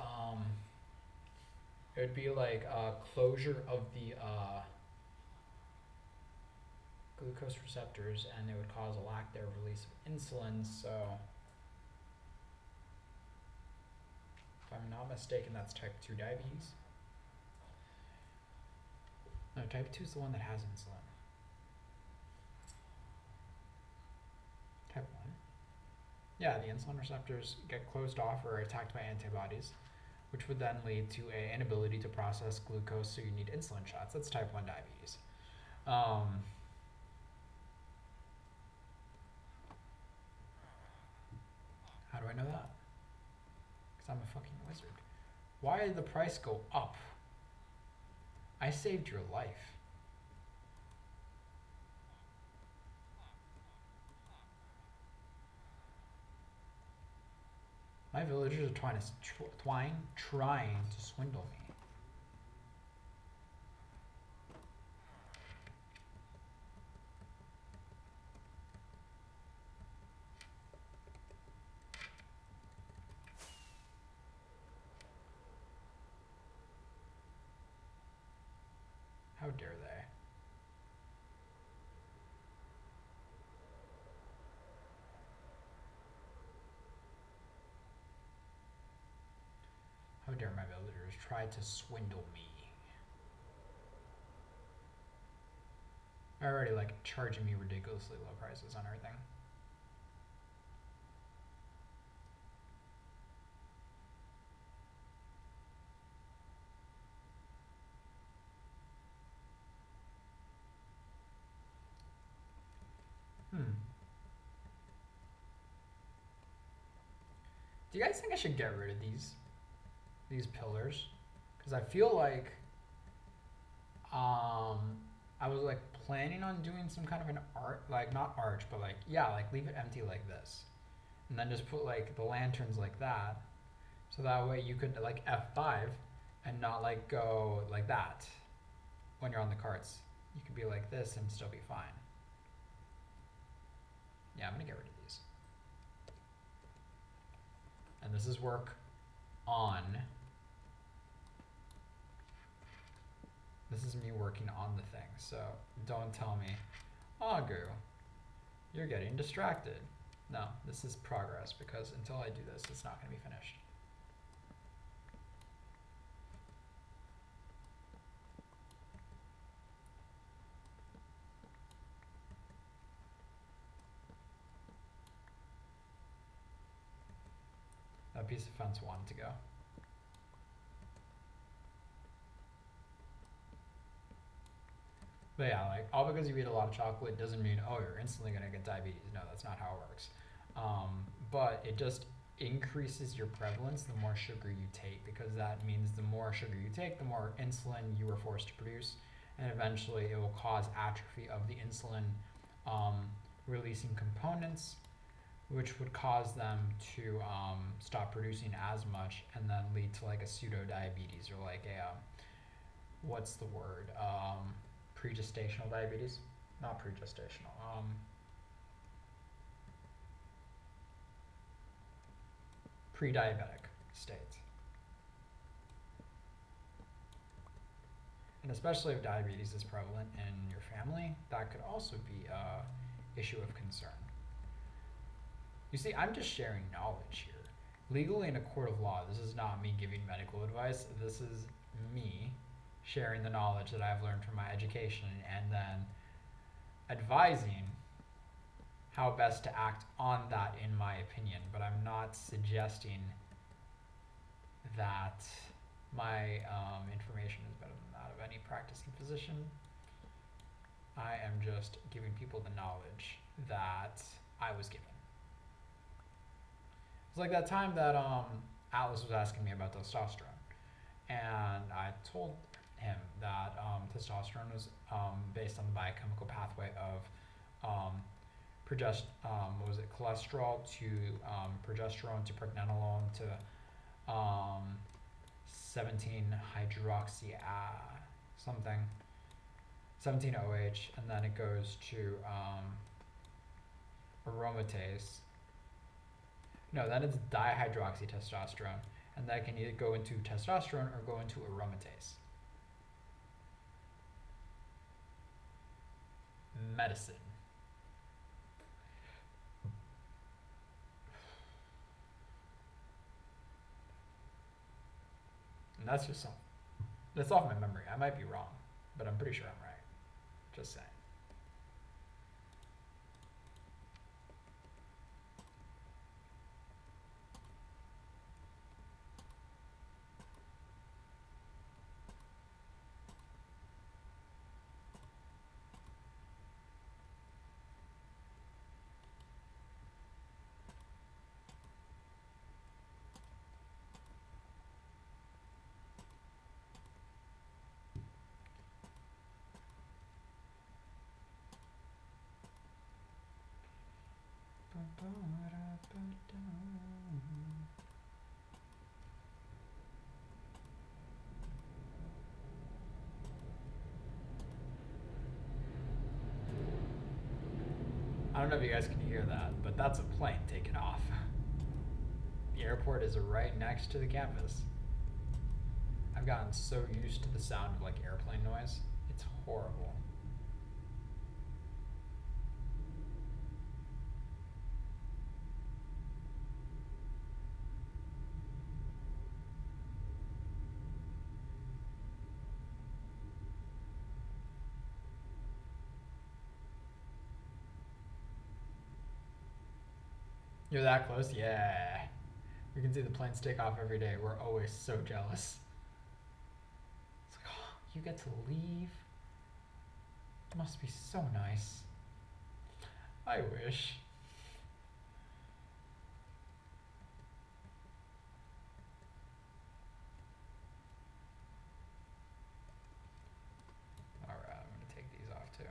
It would be like a closure of the glucose receptors, and it would cause a lack there of release of insulin. So, if I'm not mistaken, that's type 2 diabetes. No, type 2 is the one that has insulin. Type 1. Yeah, the insulin receptors get closed off or are attacked by antibodies, which would then lead to an inability to process glucose, so you need insulin shots. That's type 1 diabetes. How do I know that? Because I'm a fucking wizard. Why did the price go up? I saved your life. My villagers are trying to swindle me. How dare they? How dare my villagers try to swindle me? They're already like charging me ridiculously low prices on everything. Do you guys think I should get rid of these pillars? Because I feel like I was like planning on doing some kind of an like not arch, but like, yeah, like leave it empty like this, and then just put like the lanterns like that, so that way you could like F5 and not like go like that when you're on the carts. You could be like this and still be fine. Yeah, I'm gonna get rid of these. And this is work on. This is me working on the thing, so don't tell me, Agu, you're getting distracted. No, this is progress, because until I do this, it's not going to be finished. That piece of fence wanted to go. But yeah, like, all because you eat a lot of chocolate doesn't mean, oh, you're instantly going to get diabetes. No, that's not how it works. But it just increases your prevalence the more sugar you take, because that means the more sugar you take, the more insulin you are forced to produce, and eventually it will cause atrophy of the insulin releasing components, which would cause them to stop producing as much, and then lead to like a pseudo diabetes, or like a what's the word, pre-gestational diabetes, not pre-gestational, pre-diabetic state. And especially if diabetes is prevalent in your family, that could also be a issue of concern. You see, I'm just sharing knowledge here. Legally in a court of law, this is not me giving medical advice. This is me sharing the knowledge that I've learned from my education, and then advising how best to act on that, in my opinion. But I'm not suggesting that my information is better than that of any practicing physician. I am just giving people the knowledge that I was given. It's like that time that Atlas was asking me about testosterone, and I told him that testosterone was based on the biochemical pathway of what was it, cholesterol to progesterone to pregnenolone to 17 hydroxy something 17-OH, and then it goes to aromatase. No, then it's dihydroxytestosterone, and that can either go into testosterone or go into aromatase. Medicine. And that's off my memory. I might be wrong, but I'm pretty sure I'm right. Just saying. I don't know if you guys can hear that, but that's a plane taking off. The airport is right next to the campus. I've gotten so used to the sound of like airplane noise. It's horrible. You're that close? Yeah. We can see the planes take off every day. We're always so jealous. It's like, oh, you get to leave? It must be so nice. I wish. Alright, I'm going to take these off too.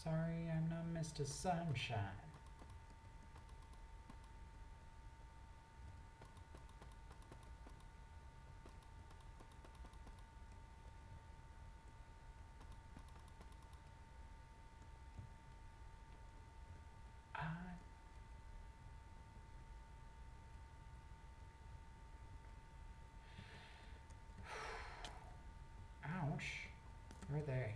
Sorry, I'm not Mr. Sunshine. Ouch. Where are they?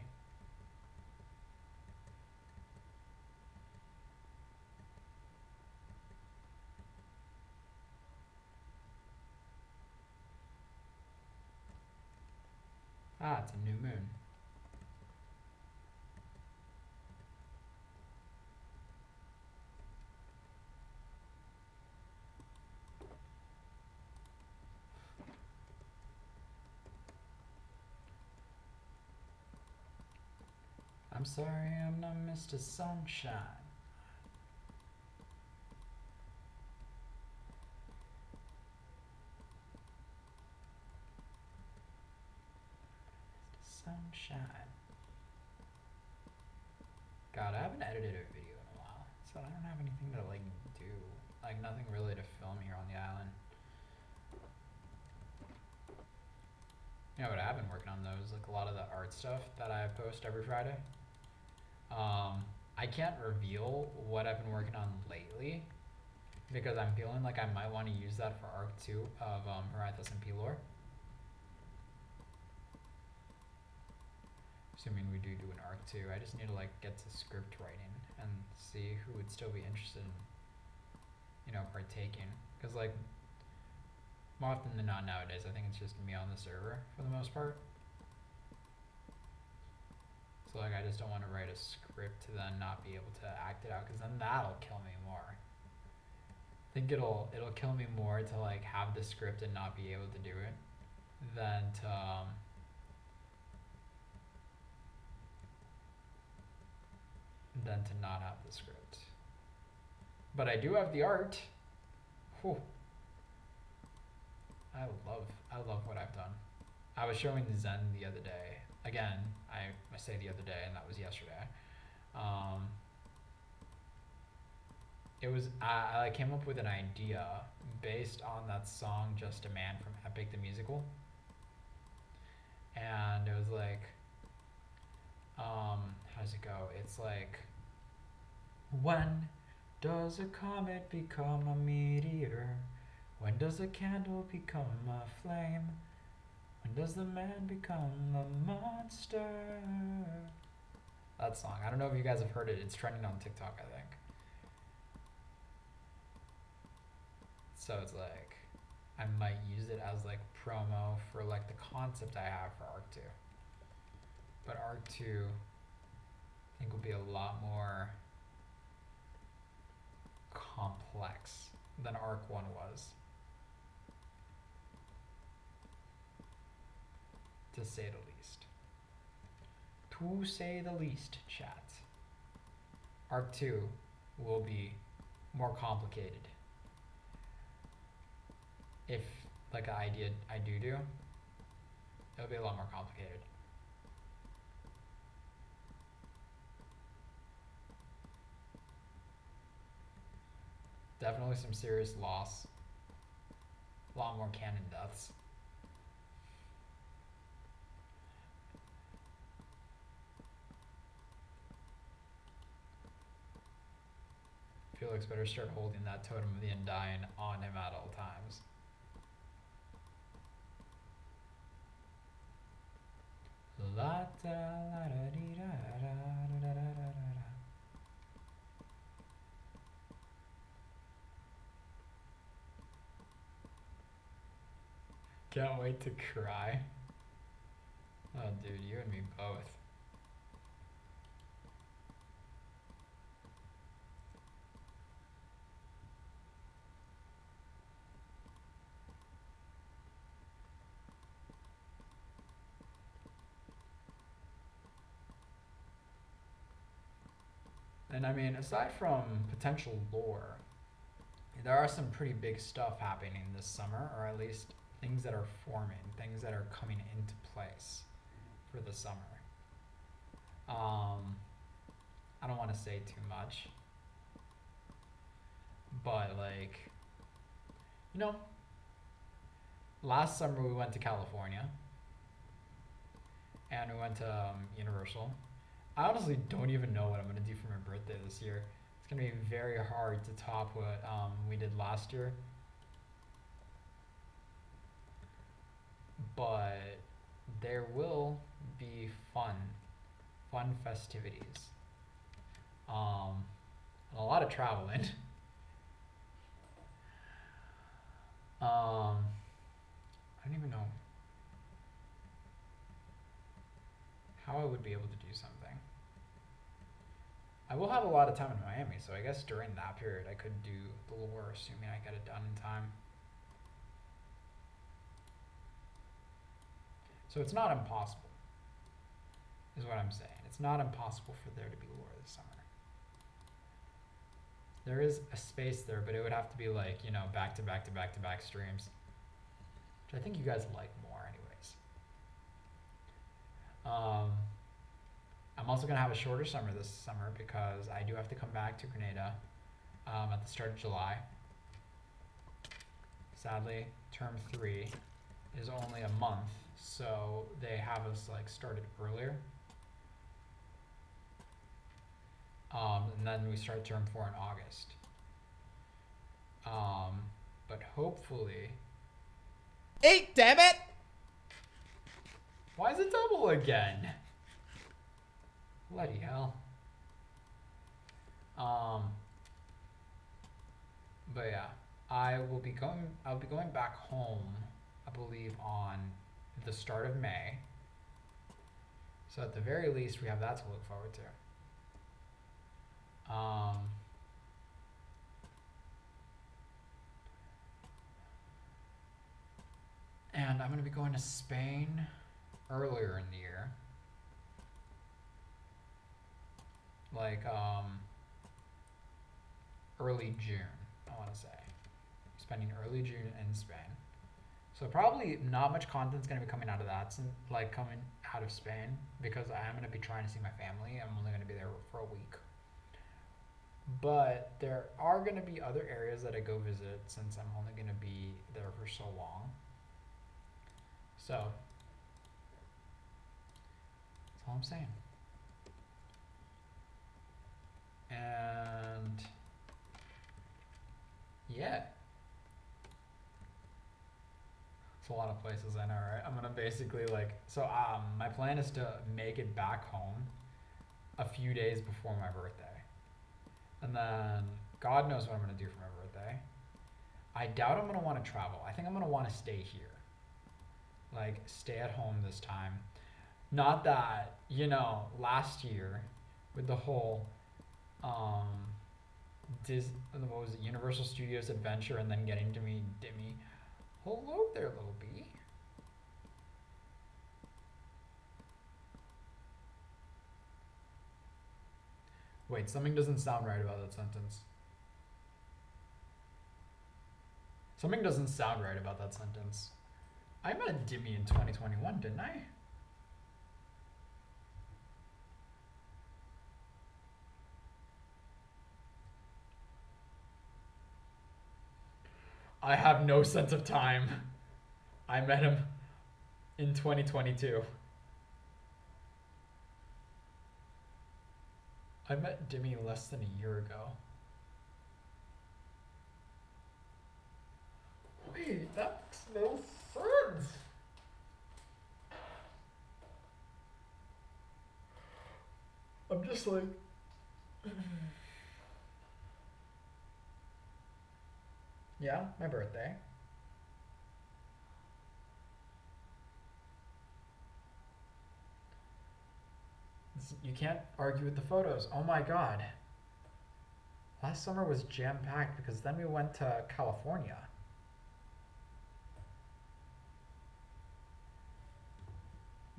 Ah, it's a new moon. I'm sorry, I'm not Mr. Sunshine. Sunshine. God, I haven't edited a video in a while, so I don't have anything to like do. Like nothing really to film here on the island. You know what I've been working on though is like a lot of the art stuff that I post every Friday. I can't reveal what I've been working on lately because I'm feeling like I might want to use that for Arc 2 of HIRAETH SMP lore. Assuming we do an arc 2. I just need to like get to script writing and see who would still be interested in, you know, partaking. Because like, more often than not nowadays, I think it's just me on the server for the most part. So like, I just don't want to write a script to then not be able to act it out, because then that'll kill me more. I think it'll kill me more to like have the script and not be able to do it than to not have the script. But I do have the art. Whew. I love what I've done. I was showing Zen the other day. Again, I say the other day, and that was yesterday. It was I came up with an idea based on that song "Just a Man" from Epic the Musical, and it was like, how does it go? It's like, when does a comet become a meteor? When does a candle become a flame? When does the man become the monster? That song. I don't know if you guys have heard it. It's trending on TikTok, I think. So it's like, I might use it as like promo for like the concept I have for Arc 2. But Arc 2, I think will be a lot more complex than Arc 1 was. To say the least. To say the least, chat. Arc 2 will be more complicated. If, like an idea I do, it'll be a lot more complicated. Definitely some serious loss. A lot more canon deaths. Felix better start holding that totem of the Undying on him at all times. La da la da dee da da da da da da da. Can't wait to cry. Oh, dude, you and me both. And I mean, aside from potential lore, there are some pretty big stuff happening this summer, or at least things that are forming, things that are coming into place for the summer. I don't want to say too much, but like, you know, last summer we went to California and we went to Universal. I honestly don't even know what I'm going to do for my birthday this year. It's going to be very hard to top what we did last year. But there will be fun festivities. And a lot of traveling. I don't even know how I would be able to do something. I will have a lot of time in Miami, so I guess during that period I could do the lore, assuming I get it done in time. So it's not impossible, is what I'm saying. It's not impossible for there to be lore this summer. There is a space there, but it would have to be like, you know, back to back to back to back streams, which I think you guys like more anyways. I'm also going to have a shorter summer this summer because I do have to come back to Grenada at the start of July. Sadly, term 3 is only a month, so they have us like started earlier. And then we start term 4 in August. But hopefully... 8, damn it! Why is it double again? Bloody hell. Um, but yeah, I'll be going back home, I believe, on the start of May. So at the very least, we have that to look forward to. And I'm gonna be going to Spain earlier in the year. Like early June, I want to say. Spending early June in Spain. So probably not much content's gonna be coming out of that, like coming out of Spain, because I am gonna be trying to see my family. I'm only gonna be there for a week. But there are gonna be other areas that I go visit since I'm only gonna be there for so long. So that's all I'm saying. And yeah. It's a lot of places, I know, right? I'm gonna basically my plan is to make it back home a few days before my birthday. And then God knows what I'm gonna do for my birthday. I doubt I'm gonna wanna travel. I think I'm gonna wanna stay here. Like, stay at home this time. Not that, last year with the whole what was it, Universal Studios adventure and then getting to meet Dimmy. Hello there, little bee. Wait, something doesn't sound right about that sentence. Something doesn't sound right about that sentence. I met Dimmy in 2021, didn't I? I have no sense of time. I met him in 2022. I met Dimmy less than a year ago. Wait, that makes no sense. I'm just like... Yeah, my birthday. You can't argue with the photos. Oh my god. Last summer was jam-packed because then we went to California.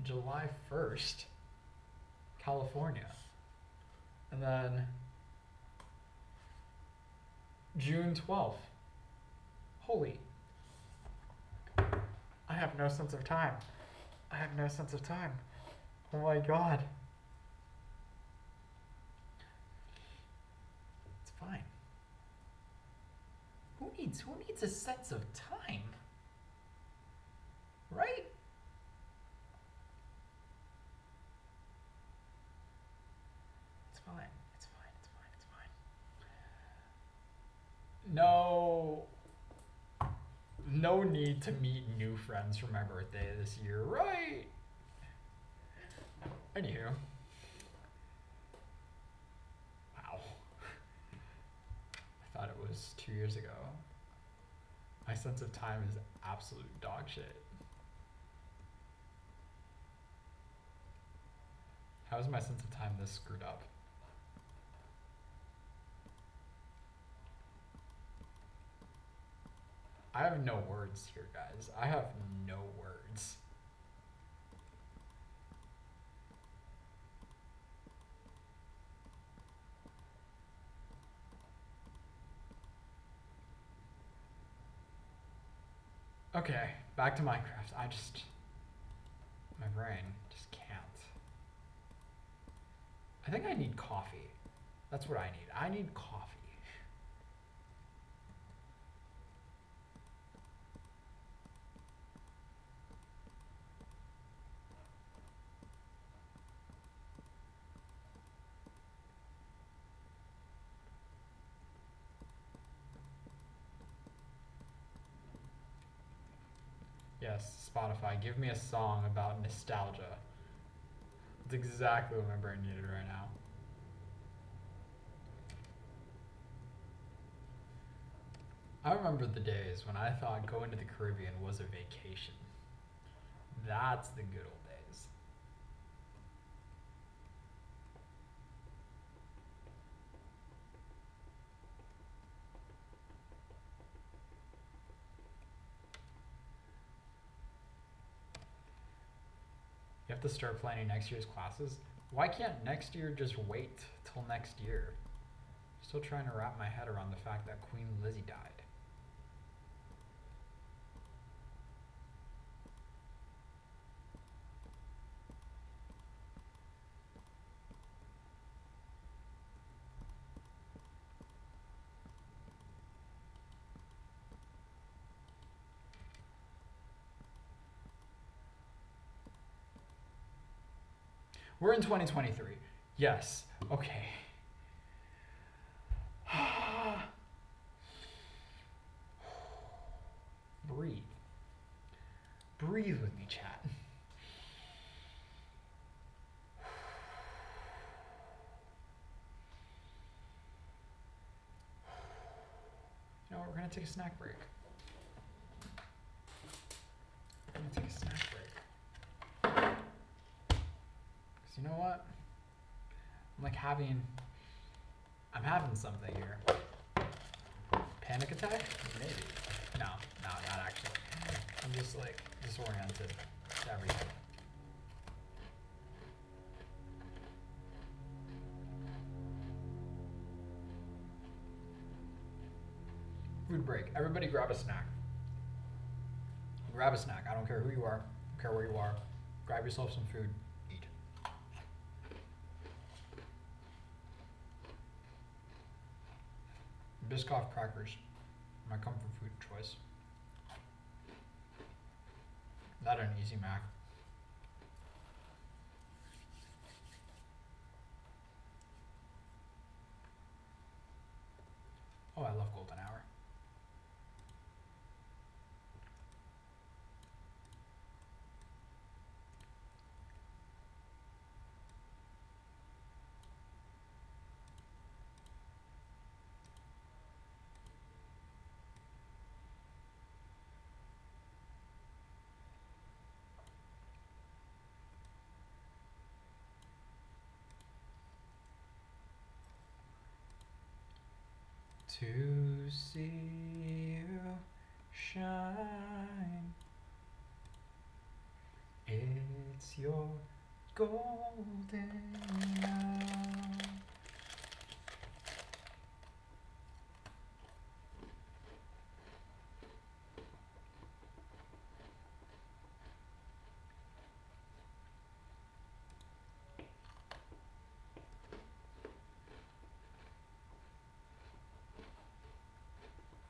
July 1st, California. And then June 12th. Holy. I have no sense of time. I have no sense of time. Oh my god. It's fine. Who needs a sense of time? Right? It's fine. It's fine. It's fine. It's fine. No need to meet new friends for my birthday this year, right? Anywho. Wow. I thought it was 2 years ago. My sense of time is absolute dog shit. How is my sense of time this screwed up? I have no words here, guys. I have no words. Okay, back to Minecraft. My brain just can't. I think I need coffee. That's what I need. I need coffee. Yes, Spotify, give me a song about nostalgia. It's exactly what my brain needed right now. I remember the days when I thought going to the Caribbean was a vacation. That's the good old days. You have to start planning next year's classes. Why can't next year just wait till next year? Still trying to wrap my head around the fact that Queen Lizzie died. We're in 2023. Yes. Okay. Breathe. Breathe with me, chat. You know what? We're going to take a snack break. We're going to take a snack break. Because you know what? I'm having something here. Panic attack? Maybe. No, not actually. I'm just like disoriented to everything. Food break. Everybody grab a snack. Grab a snack. I don't care who you are. I don't care where you are. Grab yourself some food. Eat. Biscoff crackers. My comfort food choice. Not an easy Mac. Oh, I love golden hour. To see you shine, it's your golden hour.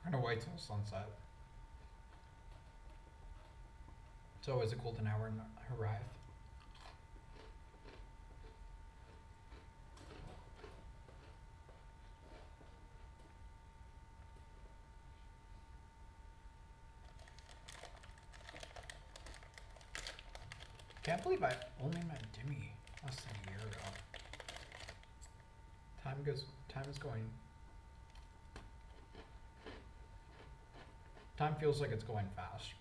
I'm gonna wait till sunset. It's always a golden hour in HIRAETH. Can't believe I only met Dimmy less than a year ago. Time is going. Time feels like it's going fast.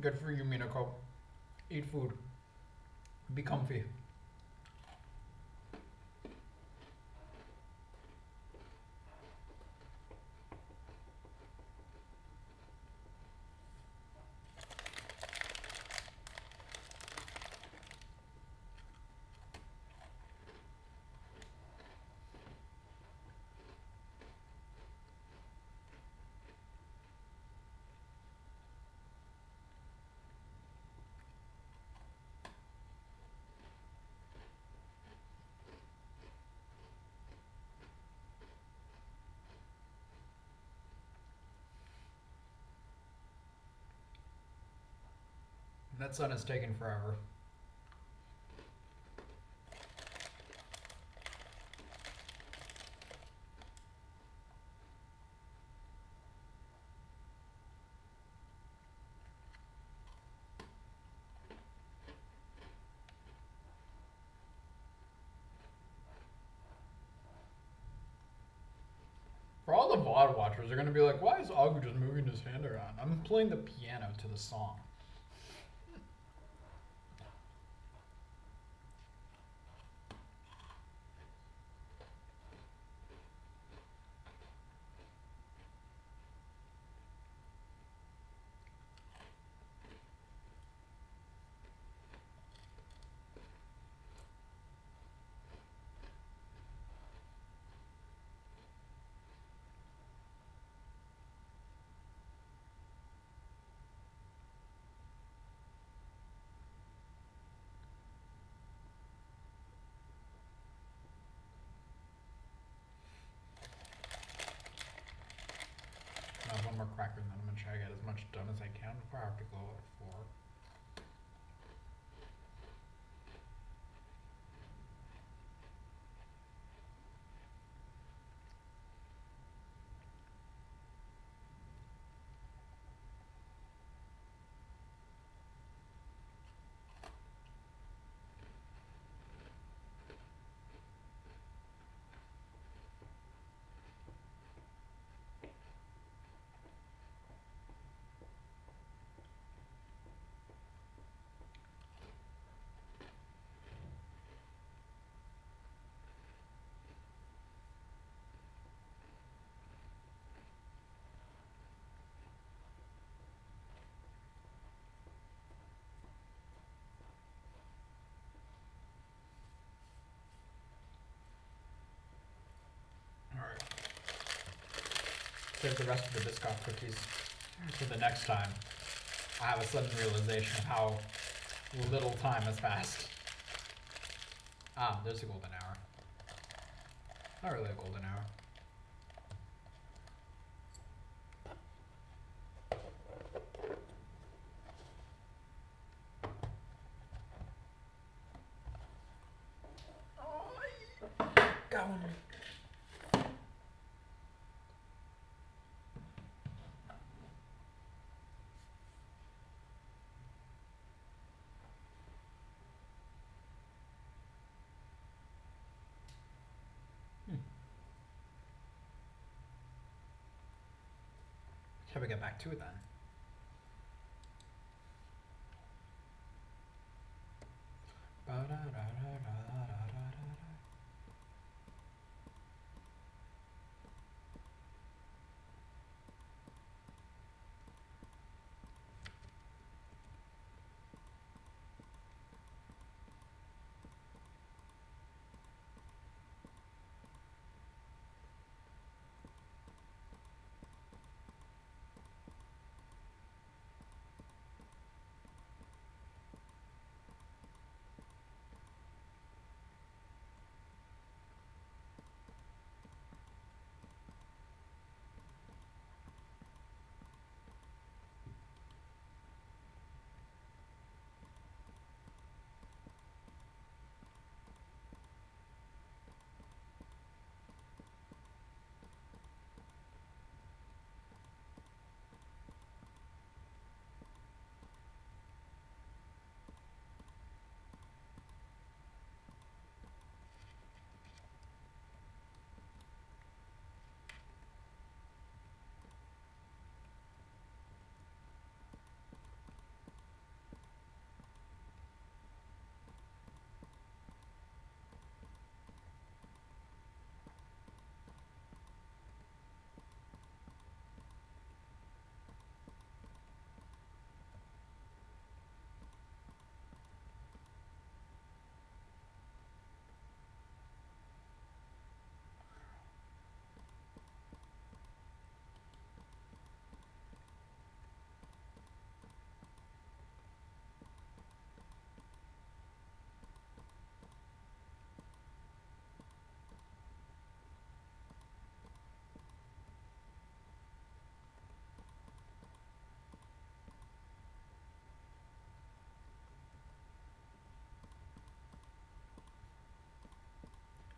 Good for you, Minako. Eat food. Be comfy. That sun is taking forever. the VOD watchers are gonna be like, why is Agu just moving his hand around? I'm playing the piano to the song. I have one more cracker and then I'm gonna try to get as much done as I can before I have to go at 4. Alright. Save the rest of the Biscoff cookies for the next time. I have a sudden realization of how little time has passed. Ah, there's a golden hour. Not really a golden hour. Got one. Shall we get back to it then?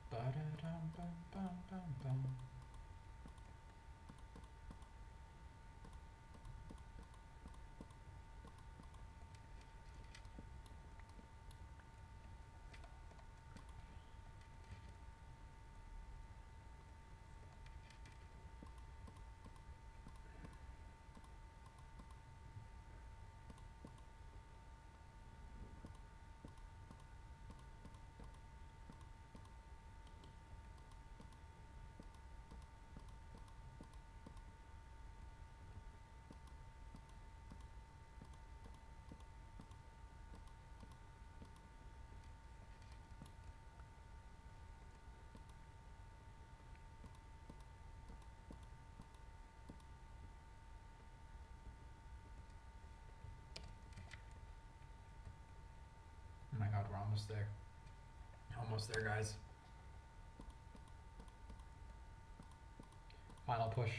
Ba-da-dum-bum-bum-bum-bum. Almost there. Almost there, guys. Final push.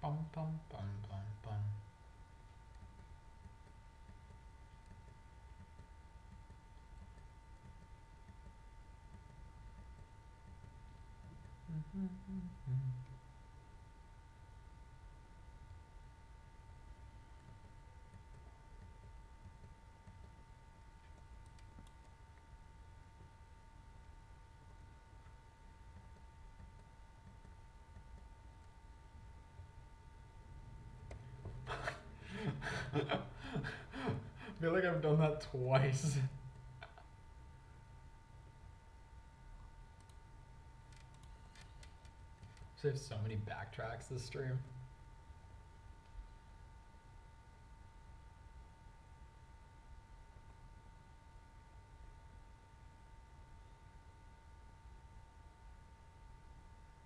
Bum bum bum bum bum. I feel like I've done that twice. So I have so many backtracks this stream.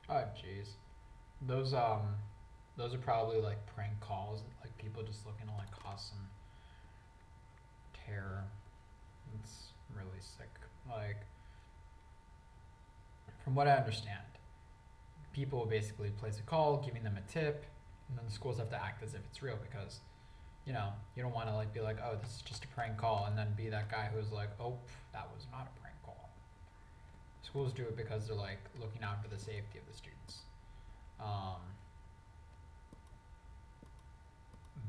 Oh jeez. Those are probably like prank calls, like people just looking to like cause some terror. It's really sick. Like, from what I understand, people basically place a call, giving them a tip, and then the schools have to act as if it's real because, you know, you don't want to like be like, oh, this is just a prank call, and then be that guy who's like, oh, that was not a prank call. Schools do it because they're like looking out for the safety of the students.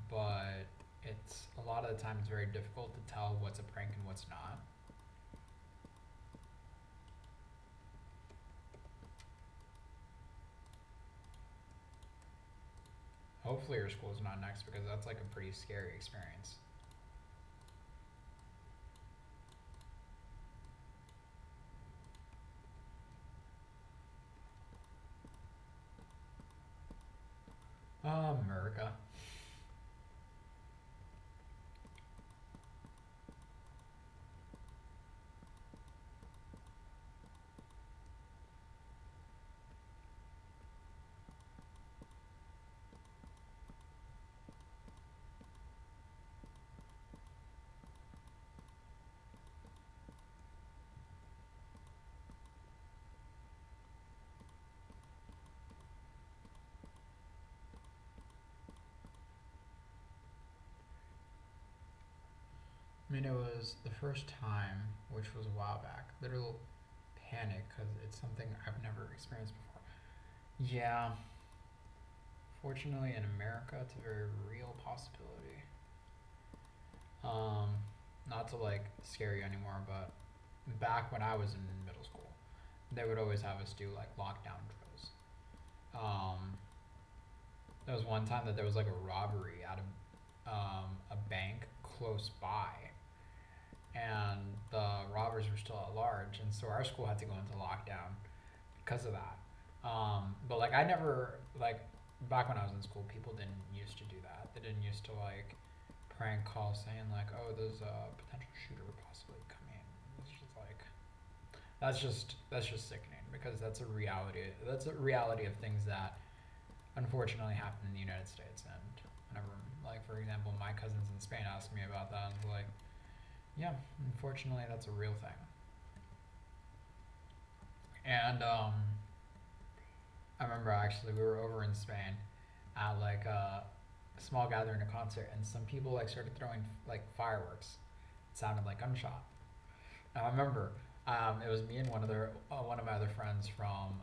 But it's a lot of the time it's very difficult to tell what's a prank and what's not. Hopefully your school's not next because that's like a pretty scary experience. America. I mean, it was the first time, which was a while back, literal panic because it's something I've never experienced before. Yeah, fortunately in America, it's a very real possibility. Not to like scare you anymore, but back when I was in middle school, they would always have us do like lockdown drills. There was one time that there was like a robbery at a bank close by, and the robbers were still at large, and so our school had to go into lockdown because of that. But like I never like back when I was in school, people didn't used to do that. They didn't used to like prank call saying like, oh, there's a potential shooter possibly coming. It's just like that's just sickening because that's a reality. That's a reality of things that unfortunately happen in the United States. And whenever, like for example, my cousins in Spain asked me about that, and I was like, yeah, unfortunately that's a real thing. And I remember actually we were over in Spain at like a small gathering, a concert, and some people like started throwing like fireworks. It sounded like gunshot. And I remember it was me and one of my other friends from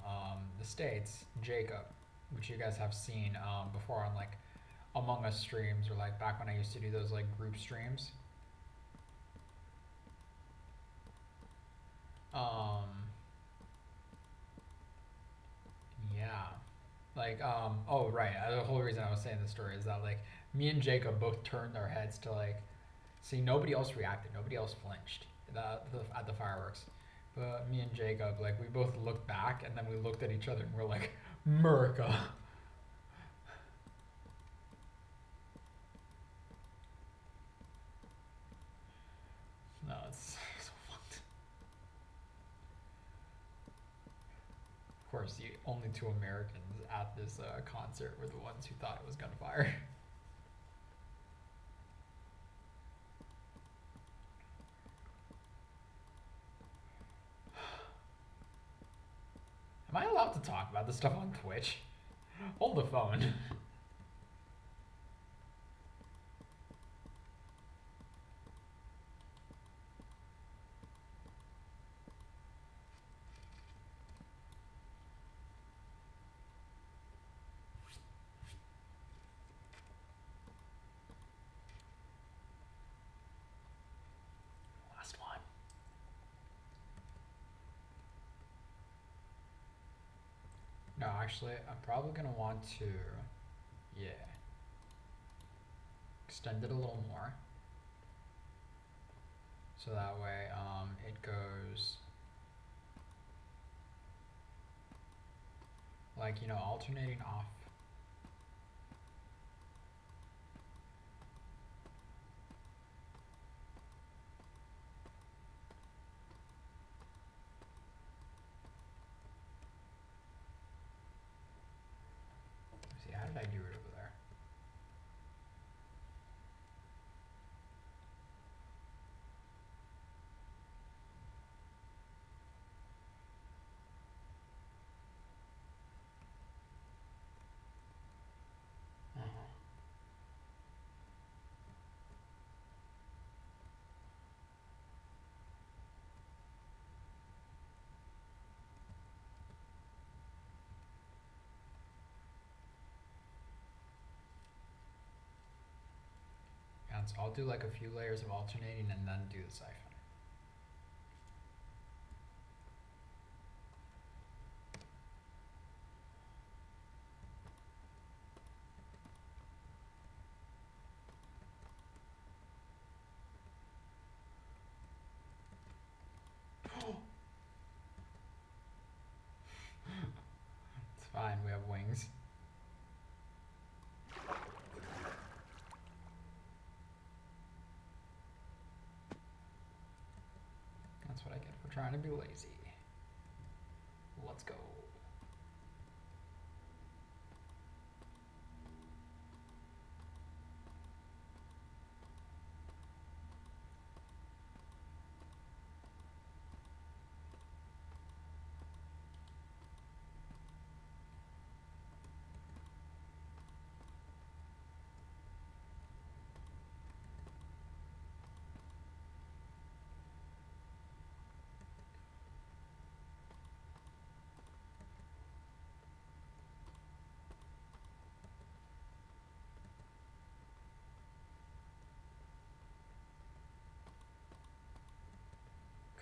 the States, Jacob, which you guys have seen before on like Among Us streams or like back when I used to do those like group streams. Yeah, Like, oh right, the whole reason I was saying this story is that like me and Jacob both turned our heads to like see nobody else reacted, nobody else flinched at the fireworks, but me and Jacob like we both looked back and then we looked at each other and we're like, America. No, it's so fucked. Of course, the only two Americans at this concert were the ones who thought it was gunfire. Am I allowed to talk about this stuff on Twitch? Hold the phone. Last one. No, actually, I'm probably gonna want to, yeah, extend it a little more. So that way, it goes like, you know, alternating off. Let's see, how did I do it over there? Uh-huh. And so I'll do like a few layers of alternating and then do the siphon. It's fine, we have wings. That's what I get for trying to be lazy. Let's go.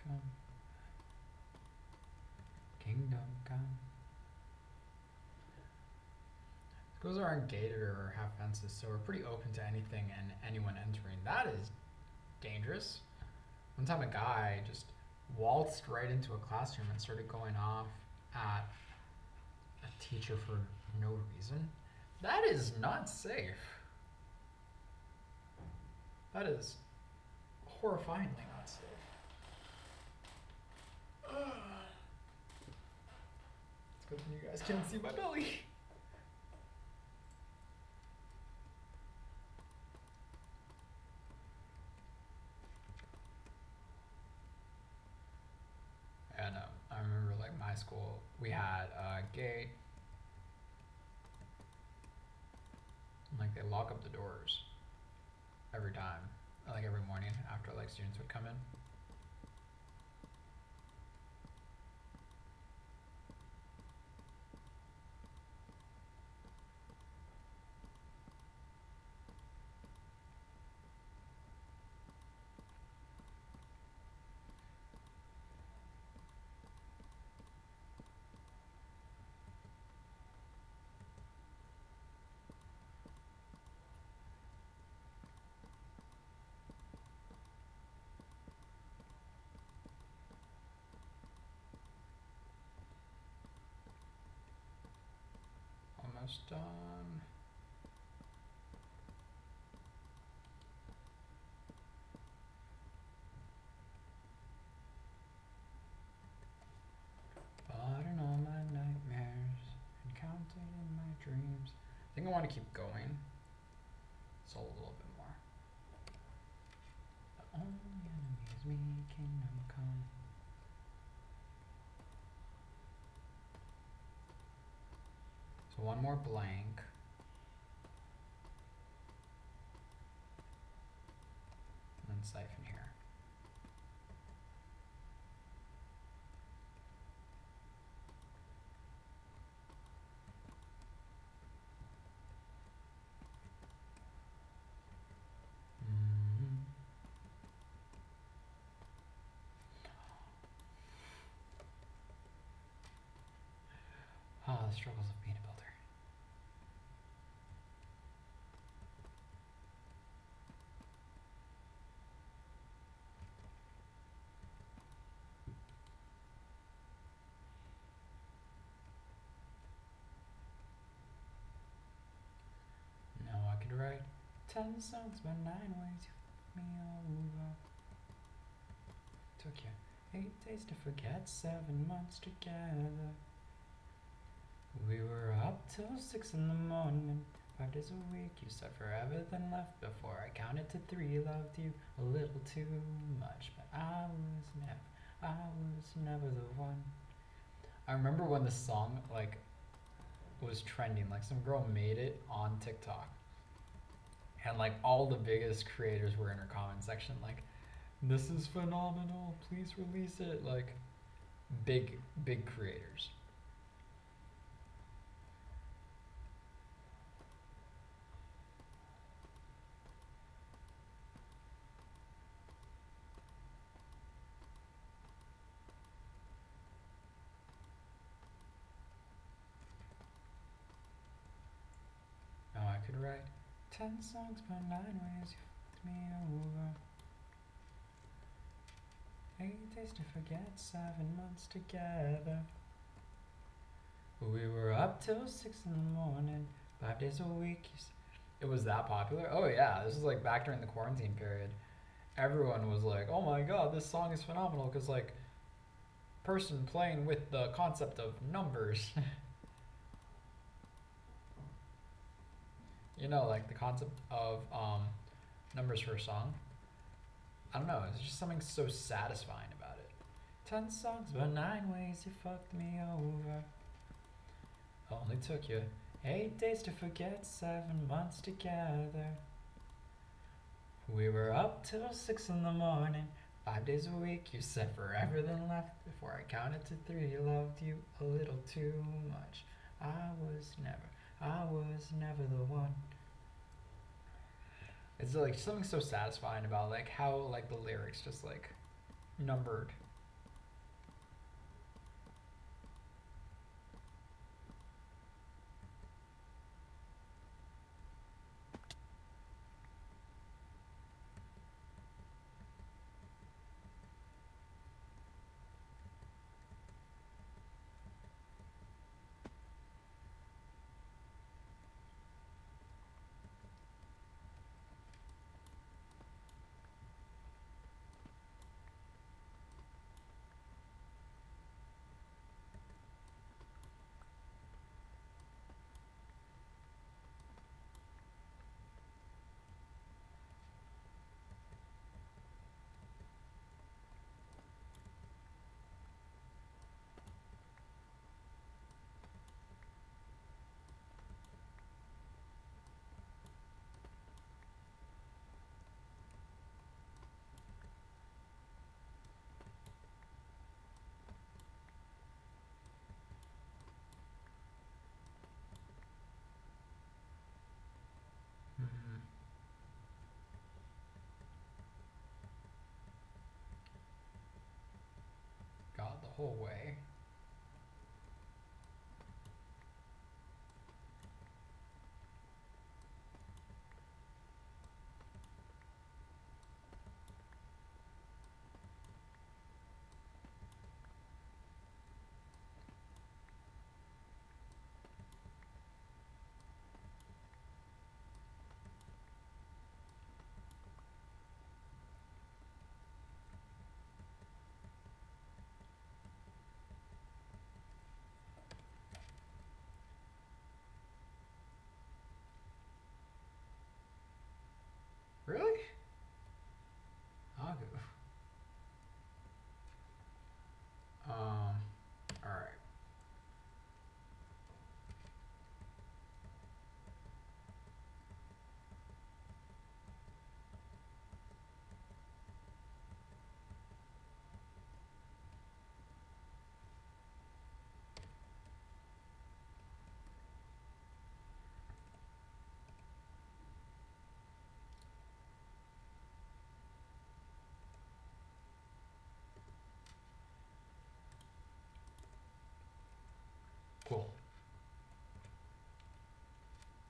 Come. Kingdom come. Schools aren't gated or have fences, so we're pretty open to anything and anyone entering. That is dangerous. One time a guy just waltzed right into a classroom and started going off at a teacher for no reason. That is not safe. That is horrifyingly not safe. It's good when you guys can't see my belly. And I remember like my school, we had a gate. Like they lock up the doors every time, like every morning after like students would come in. almost done. But in all my nightmares and counted in my dreams. I think I want to keep going. So a little bit more. The only enemy is me, kingdom come. So one more blank. And then siphon here. Ah, the struggles of being a builder. Now I could write 10 songs but 9 ways you fucked me over. Took you 8 days to forget, 7 months together. We were up till 6 in the morning, 5 days a week. You said forever, then left before I counted to 3. Loved you a little too much, but I was never the one. I remember when the song like was trending, like some girl made it on TikTok, and like all the biggest creators were in her comment section like, "This is phenomenal, please release it." Like big creators. Now I could write 10 songs but 9 ways you fucked me over. 8 days to forget, 7 months together. We were up till 6 in the morning, 5 days a week. It was that popular? Oh yeah, this was like back during the quarantine period. Everyone was like, oh my god, this song is phenomenal, because like, person playing with the concept of numbers. You know, like the concept of numbers for a song. I don't know, it's just something so satisfying about it. 10 songs but 9 ways you fucked me over. Only took you 8 days to forget, 7 months together. We were up till 6 in the morning, 5 days a week. You said forever, then left before I counted to 3. Loved you a little too much. I was never the one. It's like something so satisfying about like how like the lyrics just like numbered. God, the whole way.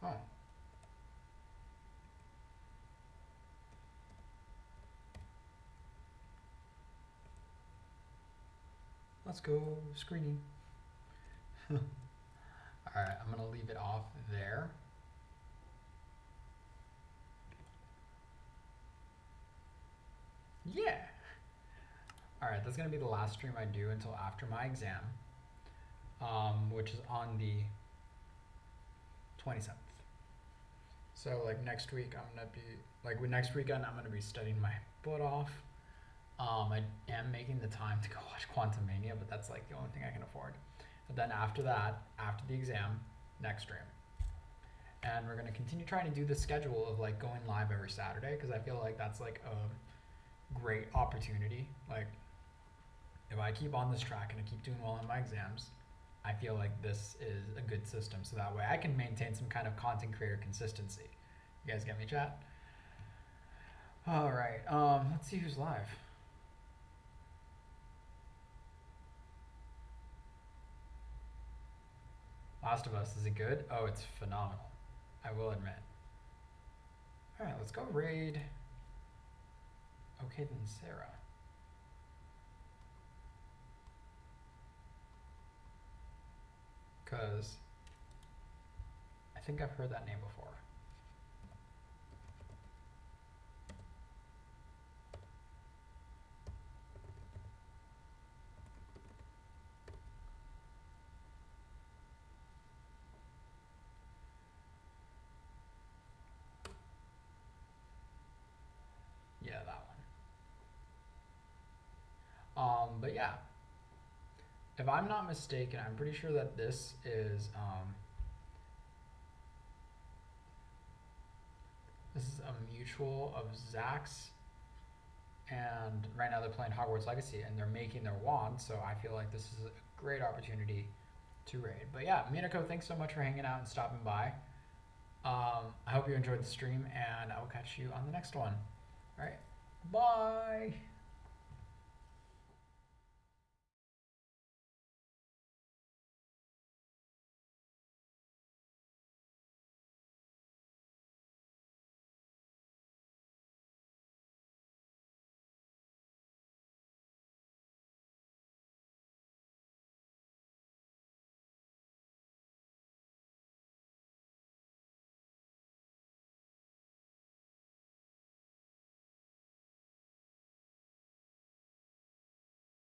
Oh. Let's go screening. Alright, I'm going to leave it off there. Yeah. Alright, that's going to be the last stream I do until after my exam, which is on the 27th. So like next week I'm going to be, like next weekend I'm going to be studying my butt off. I am making the time to go watch Quantum Mania, but that's like the only thing I can afford. But then after that, after the exam, next stream. And we're going to continue trying to do the schedule of like going live every Saturday, because I feel like that's like a great opportunity. Like if I keep on this track and I keep doing well in my exams, I feel like this is a good system, so that way I can maintain some kind of content creator consistency. You guys get me, chat? All right, let's see who's live. Last of Us, is it good? Oh, it's phenomenal, I will admit. All right, let's go raid. Okay, then Sarah. Because I think I've heard that name before. Yeah, that one. But yeah, if I'm not mistaken, I'm pretty sure that this is a mutual of Zach's, and right now they're playing Hogwarts Legacy and they're making their wand, so I feel like this is a great opportunity to raid. But yeah, Minako, thanks so much for hanging out and stopping by. I hope you enjoyed the stream, and I will catch you on the next one. All right, bye.